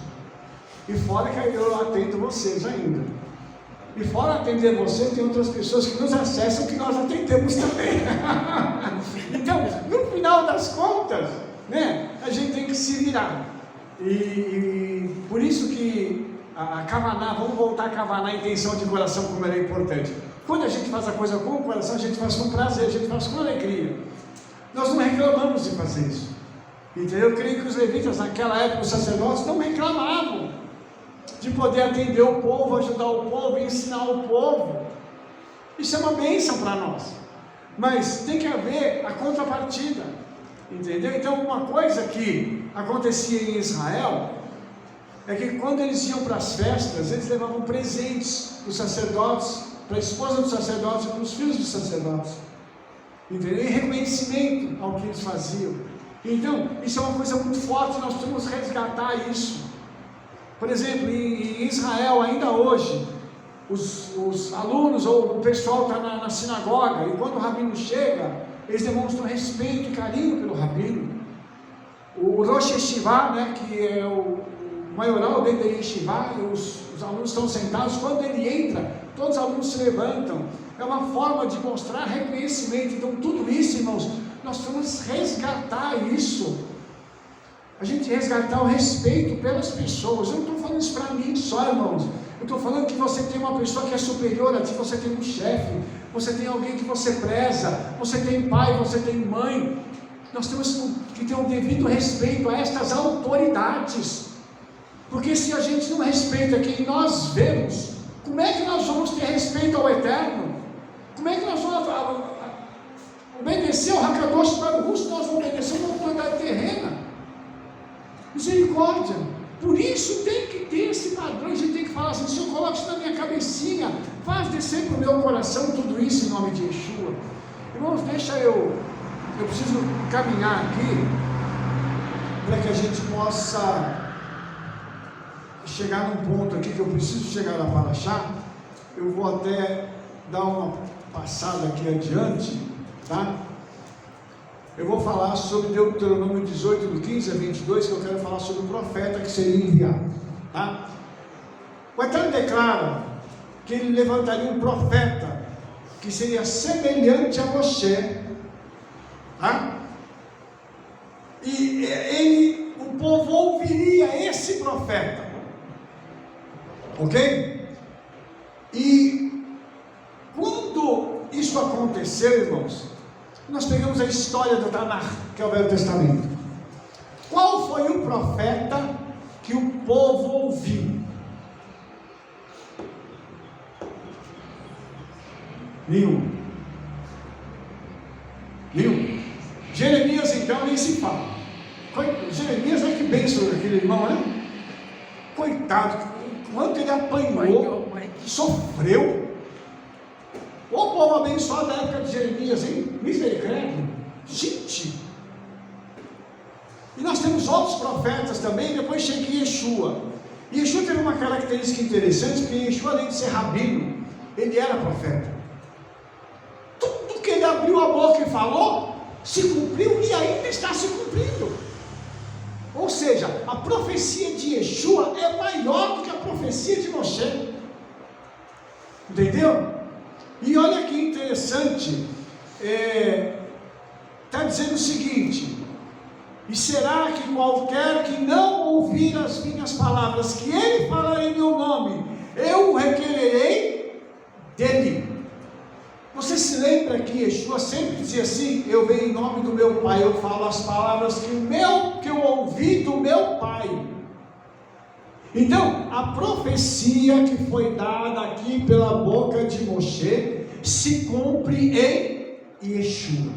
E fora que eu atendo vocês ainda. E fora atender vocês, tem outras pessoas que nos acessam que nós atendemos também. Então, no final das contas, né, a gente tem que se virar. E por isso que a Kavaná, vamos voltar a Kavaná, a intenção de coração, como ela é importante. Quando a gente faz a coisa com o coração, a gente faz com prazer, a gente faz com alegria. Nós não reclamamos de fazer isso. Entendeu? Eu creio que os levitas naquela época, os sacerdotes, não reclamavam de poder atender o povo, ajudar o povo, ensinar o povo. Isso é uma bênção para nós. Mas tem que haver a contrapartida. Entendeu? Então, uma coisa que acontecia em Israel é que quando eles iam para as festas, eles levavam presentes para os sacerdotes, para a esposa dos sacerdotes e para os filhos dos sacerdotes. Entendeu? Em reconhecimento ao que eles faziam. Então, isso é uma coisa muito forte, nós temos que resgatar isso. Por exemplo, em Israel, ainda hoje, os alunos ou o pessoal está na sinagoga, e quando o rabino chega, eles demonstram respeito e carinho pelo rabino. O Rosh Yeshiva, né, que é o maioral dentro da Yeshiva, e os alunos estão sentados, quando ele entra, todos os alunos se levantam. É uma forma de mostrar reconhecimento. Então, tudo isso, irmãos, nós vamos resgatar isso. A gente resgatar o respeito pelas pessoas. Eu não estou falando isso para mim só, irmãos. Eu estou falando que você tem uma pessoa que é superior a ti, você tem um chefe, você tem alguém que você preza, você tem pai, você tem mãe. Nós temos que ter um devido respeito a estas autoridades. Porque se a gente não respeita quem nós vemos, como é que nós vamos ter respeito ao Eterno? Como é que nós vamos obedecer ao Hakadosh Baruch Hu? Nós vamos obedecer uma autoridade terrena. Misericórdia. Por isso tem que ter esse padrão. A gente tem que falar assim: Senhor, coloque isso na minha cabecinha, faz descer para o meu coração tudo isso em nome de Yeshua. Irmãos, deixa eu preciso caminhar aqui para que a gente possa chegar num ponto aqui que eu preciso chegar na Paraxá. Eu vou até dar uma passada aqui adiante, tá? Eu vou falar sobre Deuteronômio 18, do 15 a 22, que eu quero falar sobre o profeta que seria enviado, tá? O Eterno declara que ele levantaria um profeta que seria semelhante a Moshe, tá? E o povo ouviria esse profeta, ok? E quando isso aconteceu, irmãos, nós pegamos a história do Tanakh, que é o Velho Testamento. Qual foi o profeta que o povo ouviu? Nenhum. Jeremias, então, nem se fala. Jeremias, olha que bênção daquele irmão, né? Coitado, quanto ele apanhou, sofreu. O povo abençoado da época de Jeremias, hein? Misericórdia. Gente! E nós temos outros profetas também. Depois chega Yeshua. Yeshua teve uma característica interessante, porque Yeshua, além de ser rabino, ele era profeta. Tudo que ele abriu a boca e falou, se cumpriu e ainda está se cumprindo. Ou seja, a profecia de Yeshua é maior do que a profecia de Moshe. Entendeu? E olha que interessante, está dizendo o seguinte: e será que qualquer que não ouvir as minhas palavras, que ele falar em meu nome, eu o requererei dele? Você se lembra que Yeshua sempre dizia assim: eu venho em nome do meu Pai, eu falo as palavras que eu ouvi do meu Pai. Então, a profecia que foi dada aqui pela boca de Moshe se cumpre em Yeshua.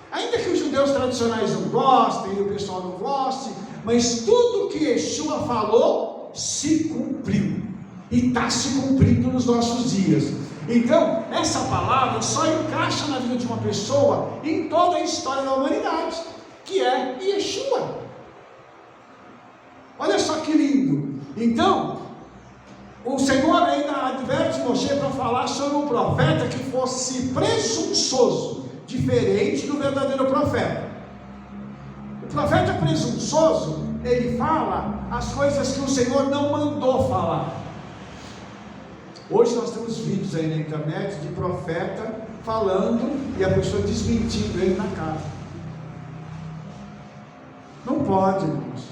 Ainda que os judeus tradicionais não gostem, e o pessoal não goste, mas tudo que Yeshua falou se cumpriu, e está se cumprindo nos nossos dias. Então, essa palavra só encaixa na vida de uma pessoa em toda a história da humanidade, que é Yeshua. Olha só que lindo. Então, o Senhor ainda adverte Moshe para falar sobre um profeta que fosse presunçoso, diferente do verdadeiro profeta. O profeta presunçoso, ele fala as coisas que o Senhor não mandou falar. Hoje nós temos vídeos aí na internet de profeta falando e a pessoa desmentindo ele na cara. Não pode, irmãos.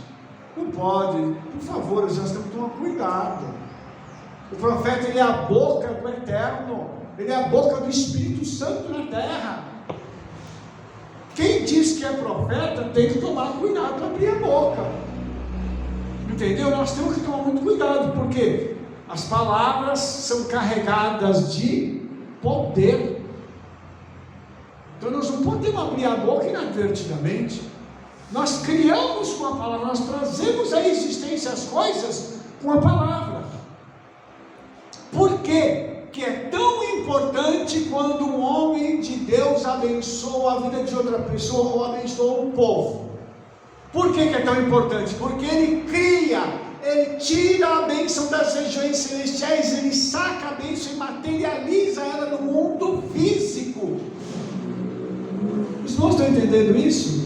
Não pode. Por favor, nós temos que tomar cuidado. O profeta, ele é a boca do Eterno. Ele é a boca do Espírito Santo na terra. Quem diz que é profeta tem que tomar cuidado para abrir a boca. Entendeu? Nós temos que tomar muito cuidado, porque as palavras são carregadas de poder. Então nós não podemos abrir a boca inadvertidamente. Nós criamos com a palavra, nós trazemos à existência as coisas com a palavra. Por quê? Que é tão importante quando um homem de Deus abençoa a vida de outra pessoa ou abençoa um povo. Por que é tão importante? Porque ele cria, ele tira a bênção das regiões celestiais, ele saca a bênção e materializa ela no mundo físico. Os irmãos estão entendendo isso?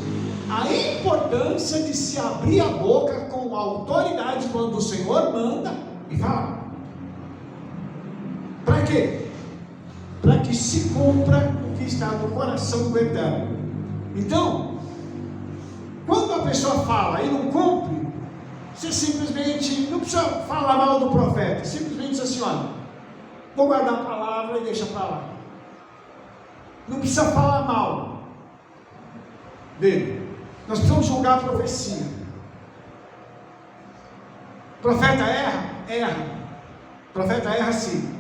A importância de se abrir a boca com autoridade quando o Senhor manda e fala. Para quê? Para que se cumpra o que está no coração do Eterno. Então, quando a pessoa fala e não cumpre, você simplesmente não precisa falar mal do profeta, simplesmente diz assim: olha, vou guardar a palavra e deixa para lá. Não precisa falar mal dele. Nós precisamos julgar a profecia. O profeta erra? Erra. O profeta erra sim.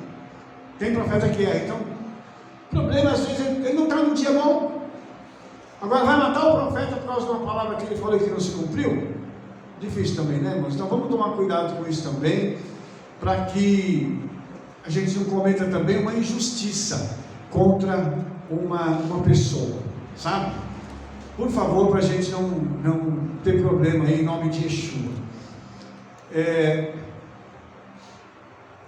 Tem profeta que erra. Então, o problema às vezes ele não está num dia bom. Agora vai matar o profeta por causa de uma palavra que ele falou que não se cumpriu? Difícil também, né, irmãos? Então vamos tomar cuidado com isso também, para que a gente não cometa também uma injustiça contra uma pessoa, sabe? Por favor, para a gente não ter problema aí, em nome de Yeshua.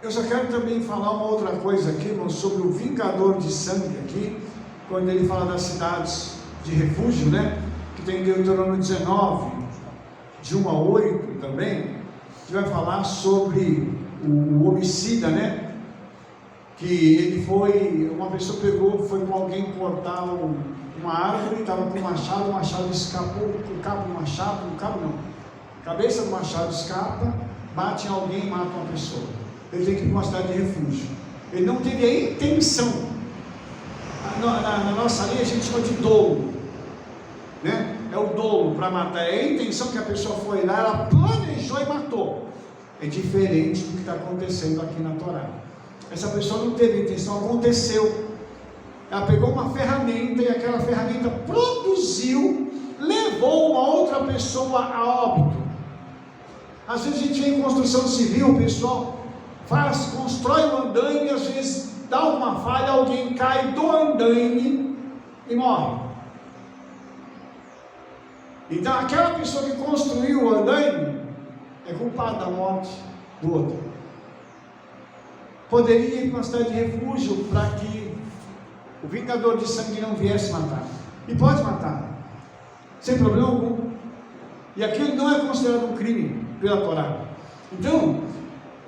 Eu só quero também falar uma outra coisa aqui, irmãos, sobre o vingador de sangue aqui, quando ele fala das cidades de refúgio, né? Que tem em Deuteronômio 19, de 1 a 8 também, que vai falar sobre o homicida, né? Que ele foi, uma pessoa foi com alguém cortar uma árvore, estava com o machado escapou, o cabo do machado, a cabeça do machado escapa, bate em alguém e mata uma pessoa. Ele tem que ir para uma cidade de refúgio. Ele não teve a intenção. Na nossa lei a gente chama de dolo, né? É o dolo para matar, é a intenção que a pessoa foi lá, ela planejou e matou. É diferente do que está acontecendo aqui na Torá. Essa pessoa não teve intenção, aconteceu. Ela pegou uma ferramenta e aquela ferramenta produziu, levou uma outra pessoa a óbito. Às vezes a gente vê em construção civil, o pessoal constrói um andaime e às vezes dá uma falha, alguém cai do andaime e morre. Então aquela pessoa que construiu o andaime é culpada da morte do outro. Poderia ir para uma cidade de refúgio para que o vingador de sangue não viesse matar. E pode matar, sem problema algum. E aquilo não é considerado um crime pela Torá. Então,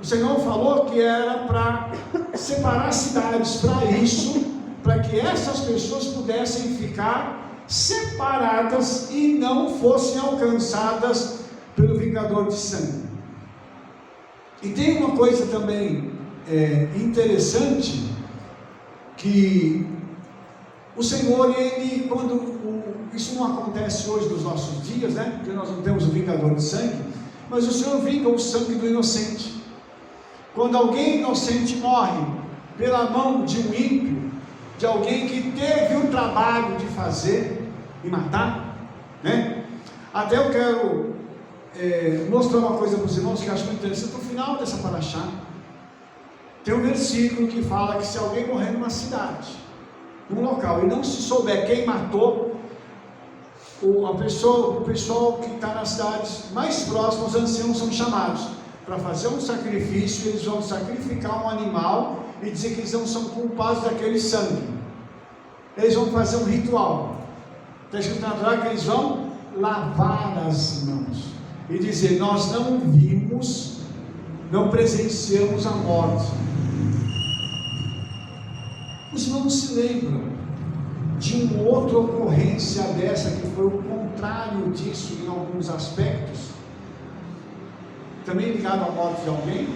o Senhor falou que era para separar cidades para isso, para que essas pessoas pudessem ficar separadas e não fossem alcançadas pelo vingador de sangue. E tem uma coisa também interessante, que o Senhor, ele, isso não acontece hoje nos nossos dias, né? Porque nós não temos o vingador de sangue, mas o Senhor vinga o sangue do inocente. Quando alguém inocente morre pela mão de um ímpio, de alguém que teve o trabalho de fazer e matar, né? Até eu quero mostrar uma coisa para os irmãos que eu acho muito interessante. No final dessa paraxá, tem um versículo que fala que se alguém morrer numa cidade, num local, e não se souber quem matou, o pessoal que está nas cidades mais próximas, os anciãos são chamados para fazer um sacrifício. Eles vão sacrificar um animal e dizer que eles não são culpados daquele sangue. Eles vão fazer um ritual. Está escrito na Torá que eles vão lavar as mãos e dizer: nós não vimos, não presenciamos a morte. Os irmãos se lembram de uma outra ocorrência dessa que foi o contrário disso em alguns aspectos, também ligado à morte de alguém?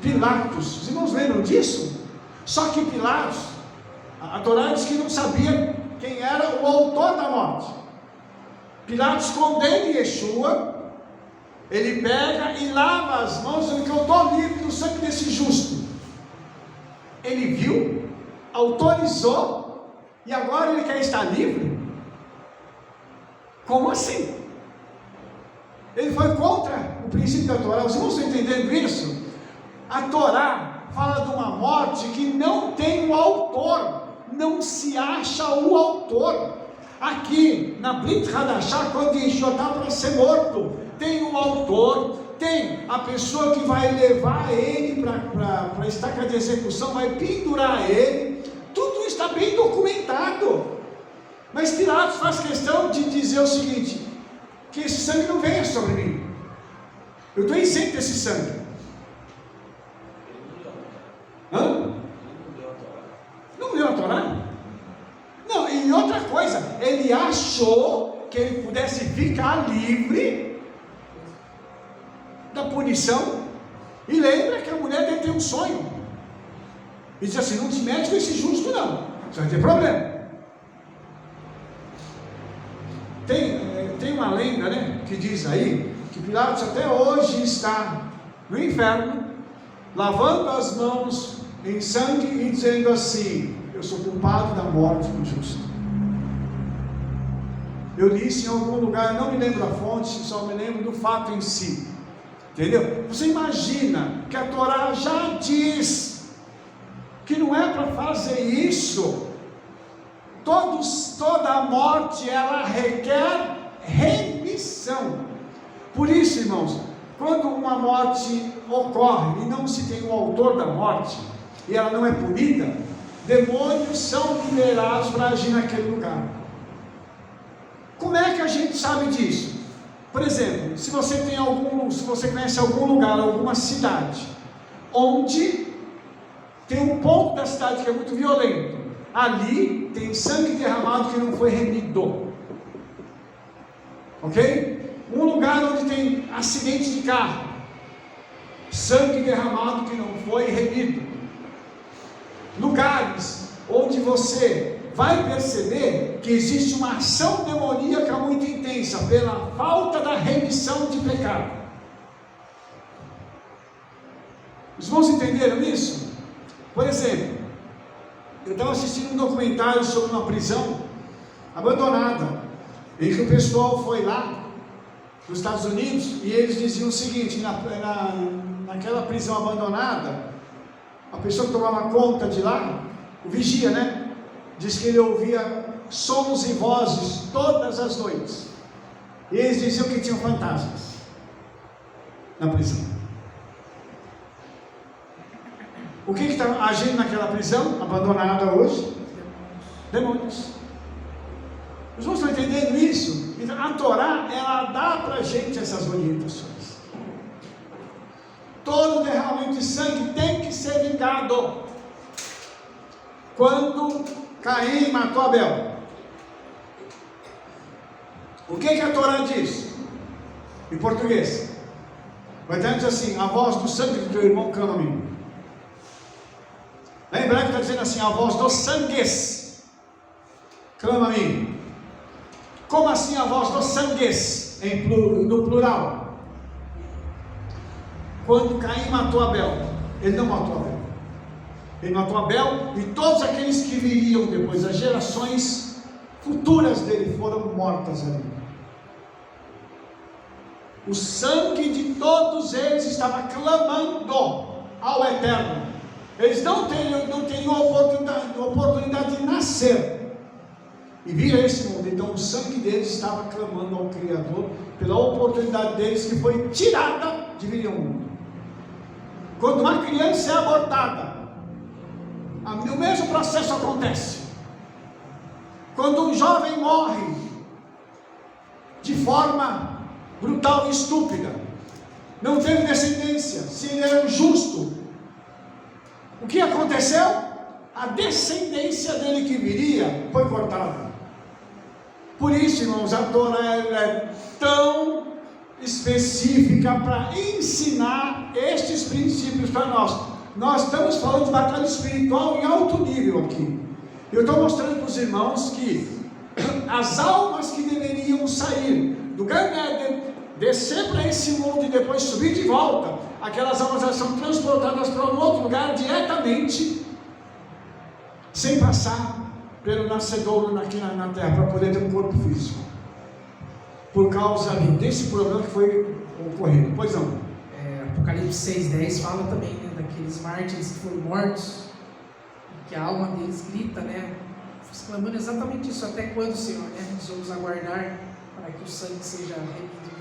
Pilatos. Os irmãos lembram disso? Só que Pilatos, a Torá diz que não sabia quem era o autor da morte. Pilatos condena Yeshua, ele pega e lava as mãos, dizendo que eu estou livre do sangue desse justo. Ele viu, autorizou, e agora ele quer estar livre? Como assim? Ele foi contra o princípio da Torá. Os irmãos estão entendendo isso? A Torá fala de uma morte que não tem o autor, não se acha o autor. Aqui na Brit Hadashah, quando Yeshua está para ser morto, tem o autor, tem a pessoa que vai levar ele para a estaca de execução, vai pendurar ele. Tudo está bem documentado. Mas Pilatos faz questão de dizer o seguinte: que esse sangue não venha sobre mim, eu estou isento desse sangue. Não leu a Torá? Não, e outra coisa, ele achou que ele pudesse ficar livre da punição. E lembra que a mulher dele tem um sonho, e diz assim: não te mete com esse justo não, você vai ter problema. Tem uma lenda, né, que diz aí que Pilatos até hoje está no inferno, lavando as mãos em sangue e dizendo assim: eu sou culpado da morte do justo. Eu li isso em algum lugar, não me lembro a fonte, só me lembro do fato em si. Entendeu? Você imagina que a Torá já diz que não é para fazer isso. Toda a morte, ela requer remissão. Por isso, irmãos, quando uma morte ocorre e não se tem o autor da morte, e ela não é punida, demônios são liberados para agir naquele lugar. Como é que a gente sabe disso? Por exemplo, se você conhece algum lugar, alguma cidade, onde tem um ponto da cidade que é muito violento, ali tem sangue derramado que não foi remido, ok? Um lugar onde tem acidente de carro, sangue derramado que não foi remido. Lugares onde você vai perceber que existe uma ação demoníaca muito intensa pela falta da remissão de pecado. Os irmãos entenderam isso? Por exemplo, eu estava assistindo um documentário sobre uma prisão abandonada, em que o pessoal foi lá nos Estados Unidos e eles diziam o seguinte: naquela prisão abandonada, a pessoa que tomava conta de lá, o vigia, né? Diz que ele ouvia sons e vozes todas as noites. E eles diziam que tinham fantasmas na prisão. O que está agindo naquela prisão abandonada hoje? Demônios. Os irmãos estão entendendo isso? Então, a Torá, ela dá para a gente essas orientações. Todo derramamento de sangue tem que ser vingado. Quando Caim matou Abel, o que a Torá diz? Em português, vai estar dizendo assim: a voz do sangue do teu irmão clama a mim. Em hebraico está dizendo assim: a voz dos sangues clama a mim. Como assim a voz dos sangues no plural? Quando Caim matou Abel, ele não matou Abel, ele matou Abel e todos aqueles que viriam depois, as gerações futuras dele foram mortas ali. O sangue de todos eles estava clamando ao Eterno. Eles não teriam oportunidade de nascer e vir a esse mundo. Então o sangue deles estava clamando ao Criador pela oportunidade deles que foi tirada de vir ao mundo. Quando uma criança é abortada, o mesmo processo acontece. Quando um jovem morre de forma brutal e estúpida, não teve descendência, se ele era justo, o que aconteceu? A descendência dele que viria foi cortada. Por isso, irmãos, a Torá é tão específica para ensinar estes princípios para nós. Nós estamos falando de batalha espiritual em alto nível aqui. Eu estou mostrando para os irmãos que as almas que deveriam sair do Gan Eden, descer para esse mundo e depois subir de volta, aquelas almas elas são transportadas para um outro lugar diretamente, sem passar pelo nascedouro aqui na terra, para poder ter um corpo físico, por causa desse problema que foi ocorrido. Pois não. Apocalipse 6:10 fala também, né, daqueles mártires que foram mortos, que a alma deles grita, né, exclamando exatamente isso: até quando, Senhor, né, nós vamos aguardar para que o sangue seja remido.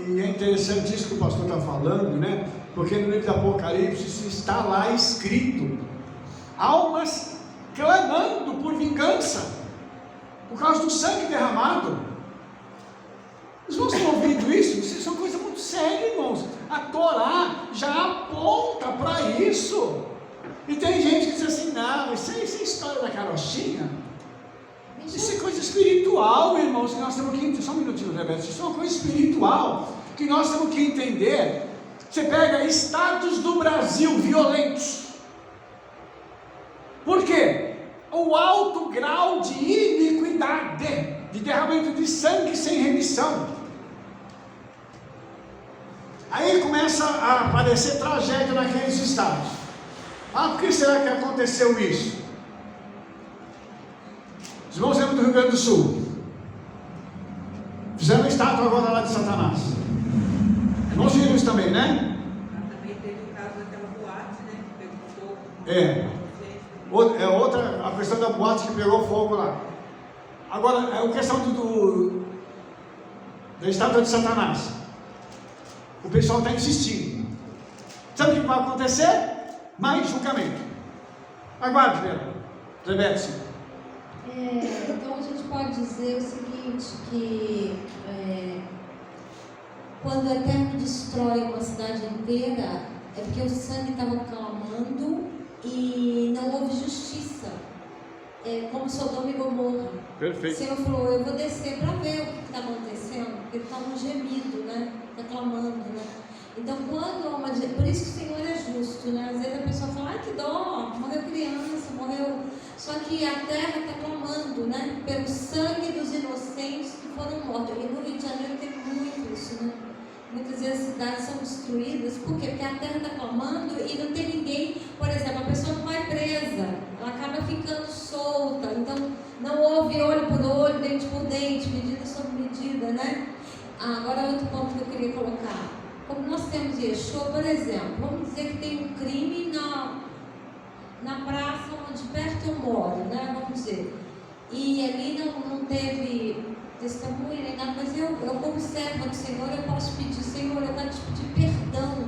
E é interessante isso que o pastor está falando, né? Porque no livro do Apocalipse isso está lá escrito: almas clamando por vingança, por causa do sangue derramado. Os irmãos têm ouvido isso? Isso é uma coisa muito séria, irmãos. A Torá já aponta para isso. E tem gente que diz assim: não, isso é história da carochinha. Isso é coisa espiritual, irmãos, que nós temos que entender. Só um minutinho, Rebeca. Isso é uma coisa espiritual que nós temos que entender. Você pega estados do Brasil violentos. Por quê? O alto grau de iniquidade, de derramamento de sangue sem remissão. Aí começa a aparecer tragédia naqueles estados. Por que será que aconteceu isso? Os irmãos lembram do Rio Grande do Sul? Fizeram uma estátua agora lá de Satanás. Irmãos viram isso também, né? Também teve o caso daquela boate, né? Que pegou fogo. Outra, a questão da boate que pegou fogo lá. Agora, a questão da estátua de Satanás. O pessoal está insistindo. Sabe o que vai acontecer? Mais julgamento. Aguarde, Rebeca. Então a gente pode dizer o seguinte, que quando o Eterno destrói uma cidade inteira, é porque o sangue estava clamando e não houve justiça, como Sodoma e Gomorra. Perfeito. O Senhor falou: eu vou descer para ver o que está acontecendo, porque eles estavam gemindo, né? Está clamando, né? Então, por isso que o Senhor é justo, né? Às vezes a pessoa fala: ai, que dó, morreu criança, morreu. Só que a terra está clamando, né? Pelo sangue dos inocentes que foram mortos. E no Rio de Janeiro tem muito isso, né? Muitas vezes as cidades são destruídas. Por quê? Porque a terra está clamando e não tem ninguém. Por exemplo, a pessoa não vai presa, ela acaba ficando solta. Então, não houve olho por olho, dente por dente, medida sobre medida, né? Agora, outro ponto que eu queria colocar. Como nós temos Yeshua, por exemplo, vamos dizer que tem um crime na praça onde perto eu moro, né? Vamos dizer. E ali não teve testemunha nem nada, mas eu como serva do Senhor, eu posso pedir: Senhor, eu quero te pedir perdão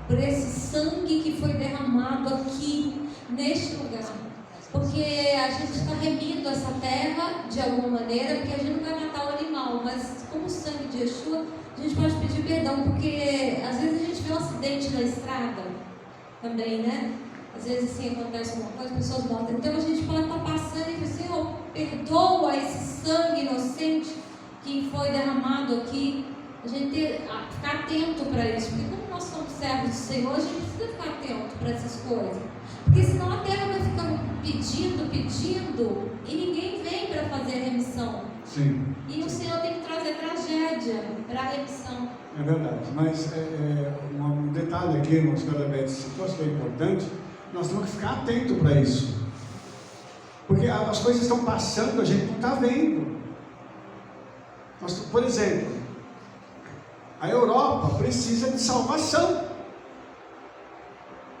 por esse sangue que foi derramado aqui, neste lugar. Porque a gente está remindo essa terra de alguma maneira, porque a gente não vai matar o animal, mas como o sangue de Yeshua, a gente pode pedir perdão, porque às vezes a gente vê um acidente na estrada também, né? Às vezes assim acontece alguma coisa, pessoas mortas. Então a gente pode estar passando e dizer: Senhor, perdoa esse sangue inocente que foi derramado aqui. A gente ficar atento para isso, porque como nós somos servos do Senhor, a gente precisa ficar atento para essas coisas. Porque senão a terra vai ficando pedindo e ninguém vem para fazer a remissão. Sim. E o Senhor tem que trazer tragédia para a remissão. É verdade, mas um detalhe aqui, irmãos, cada vez que eu acho que é importante, nós temos que ficar atento para isso. Porque as coisas estão passando, a gente não está vendo. Por exemplo, A Europa precisa de salvação.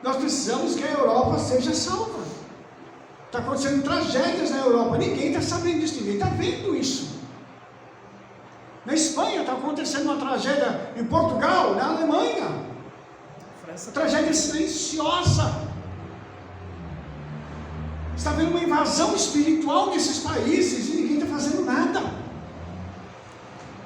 Nós precisamos que a Europa seja salva. Está acontecendo tragédias na Europa, ninguém está sabendo disso, ninguém está vendo isso. Na Espanha está acontecendo uma tragédia, em Portugal, na Alemanha, tragédia silenciosa. Está havendo uma invasão espiritual nesses países e ninguém está fazendo nada.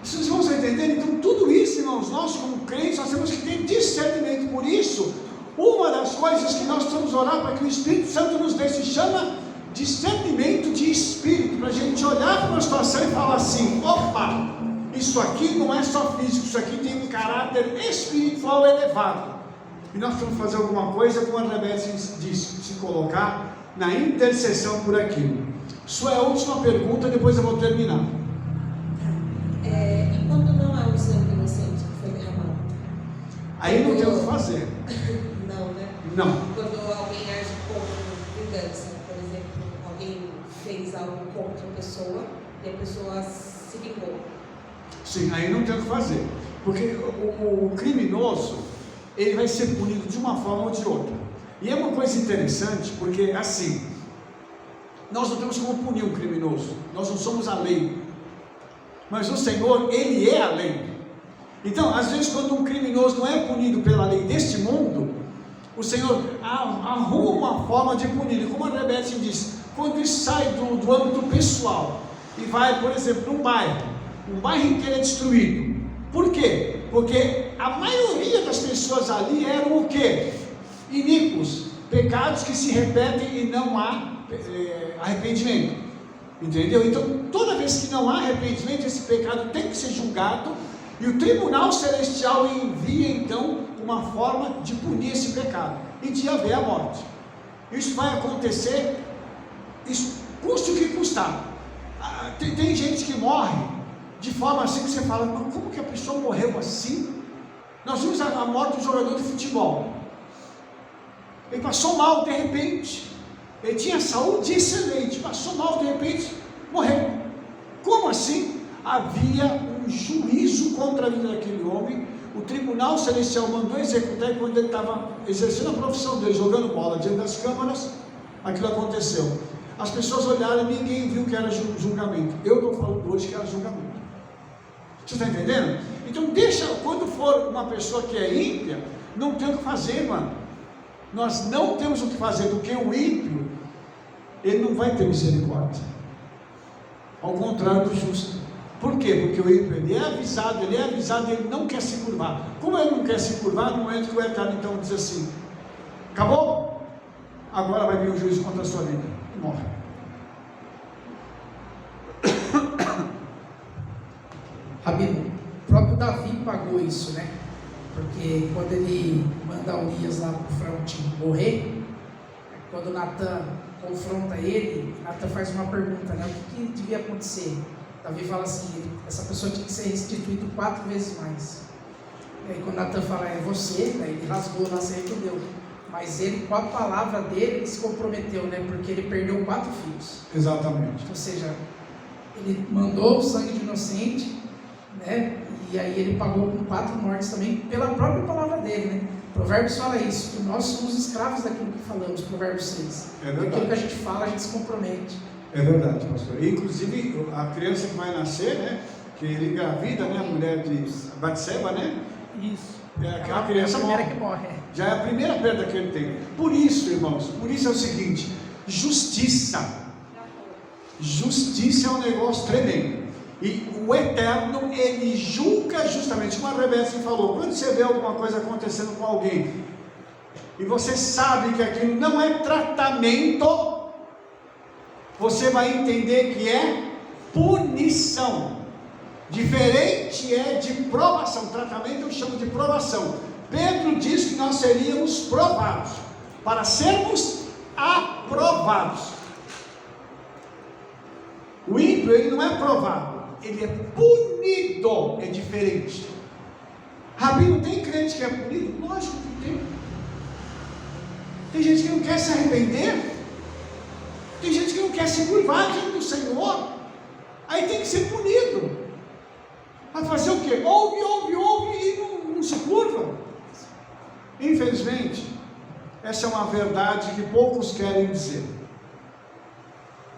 Vocês vão entender? Então tudo isso, irmãos, nós como crentes, nós temos que ter discernimento. Por isso, uma das coisas que nós precisamos orar para que o Espírito Santo nos dê, se chama discernimento de espírito, para a gente olhar para uma situação e falar assim: opa, isso aqui não é só físico, isso aqui tem um caráter espiritual elevado, e nós precisamos fazer alguma coisa, como a Rebeca disse, se colocar na intercessão por aquilo. Isso é a última pergunta, depois eu vou terminar. E quando não é um sangue inocente que foi derramado? Aí não tem o que fazer. Não, né? Não. Quando alguém age com vingança, por exemplo, alguém fez algo contra a pessoa e a pessoa se vingou. Sim, aí não tem o que fazer, porque o criminoso, ele vai ser punido de uma forma ou de outra. E é uma coisa interessante, porque assim, nós não temos como punir um criminoso, nós não somos a lei, mas o Senhor, Ele é a lei. Então, às vezes, quando um criminoso não é punido pela lei deste mundo, o Senhor arruma uma forma de punir. E como a Rebeca disse, quando isso sai do âmbito pessoal e vai, por exemplo, num bairro, um bairro inteiro é destruído. Por quê? Porque a maioria das pessoas ali eram o quê? Iníquos, pecados que se repetem e não há arrependimento. Entendeu? Então, toda vez que não há arrependimento, esse pecado tem que ser julgado, e o tribunal celestial envia então uma forma de punir esse pecado e de haver a morte. Isso vai acontecer, isso custe o que custar. Tem gente que morre de forma assim que você fala: mas como que a pessoa morreu assim? Nós vimos a morte do jogador de futebol. Ele passou mal de repente. Ele tinha saúde excelente, passou mal de repente, morreu. Como assim? Havia um juízo contra a vida daquele homem. O tribunal celestial mandou executar, e quando ele estava exercendo a profissão dele, jogando bola diante das câmaras, aquilo aconteceu. As pessoas olharam e ninguém viu que era julgamento. Eu estou falando hoje que era julgamento. Você está entendendo? Então deixa, quando for uma pessoa que é ímpia, não tem o que fazer, mano. Nós não temos o que fazer, do que o ímpio, ele não vai ter misericórdia, ao contrário do justo. Por quê? Porque o ímpio, ele é avisado, ele não quer se curvar. Como ele não quer se curvar, no momento que o eterno então diz assim: acabou? Agora vai vir o juízo contra a sua vida, e morre. Rabino, o próprio Davi pagou isso, né? Porque quando ele manda Urias lá para o fronte morrer, quando Natan confronta ele, Natan faz uma pergunta, né? O que devia acontecer? Davi fala assim: essa pessoa tinha que ser restituída 4 vezes mais. E aí quando Natan fala: é você, né? Ele rasgou lá, se arrependeu. Mas ele, com a palavra dele, ele se comprometeu, né? Porque ele perdeu 4 filhos. Exatamente. Ou seja, ele mandou o sangue de inocente, né? E aí ele pagou com 4 mortes também, pela própria palavra dele, né? Provérbios fala isso, que nós somos escravos daquilo que falamos, Provérbios 6. É verdade. Aquilo que a gente fala, a gente se compromete. É verdade, pastor. Inclusive, a criança que vai nascer, né? Que ele engravida, né? A mulher de Batseba, né? Isso. Aquela criança morre. Que morre. Já é a primeira perda que ele tem. Por isso, irmãos, por isso é o seguinte: justiça. Justiça é um negócio tremendo. E o Eterno, Ele julga justamente, como a Rebeca falou, quando você vê alguma coisa acontecendo com alguém, e você sabe que aquilo não é tratamento, você vai entender que é punição. Diferente é de provação. Tratamento eu chamo de provação. Pedro diz que nós seríamos provados, para sermos aprovados. O ímpio, ele não é provado, ele é punido, é diferente. Rabino, tem crente que é punido? Lógico que tem. Tem gente que não quer se arrepender, tem gente que não quer se curvar diante do Senhor, aí tem que ser punido. Vai fazer o quê? Ouve e Essa é uma verdade que poucos querem dizer.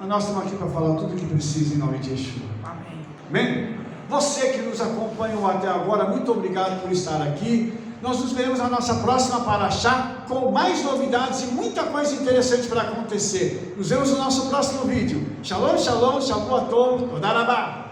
Mas nós estamos aqui para falar tudo o que precisa em nome de Yeshua. Amém. Amém? Você que nos acompanhou até agora, muito obrigado por estar aqui. Nós nos veremos na nossa próxima Paraxá com mais novidades e muita coisa interessante para acontecer. Nos vemos no nosso próximo vídeo. Shalom, shalom, shavuot tov, toda rabá.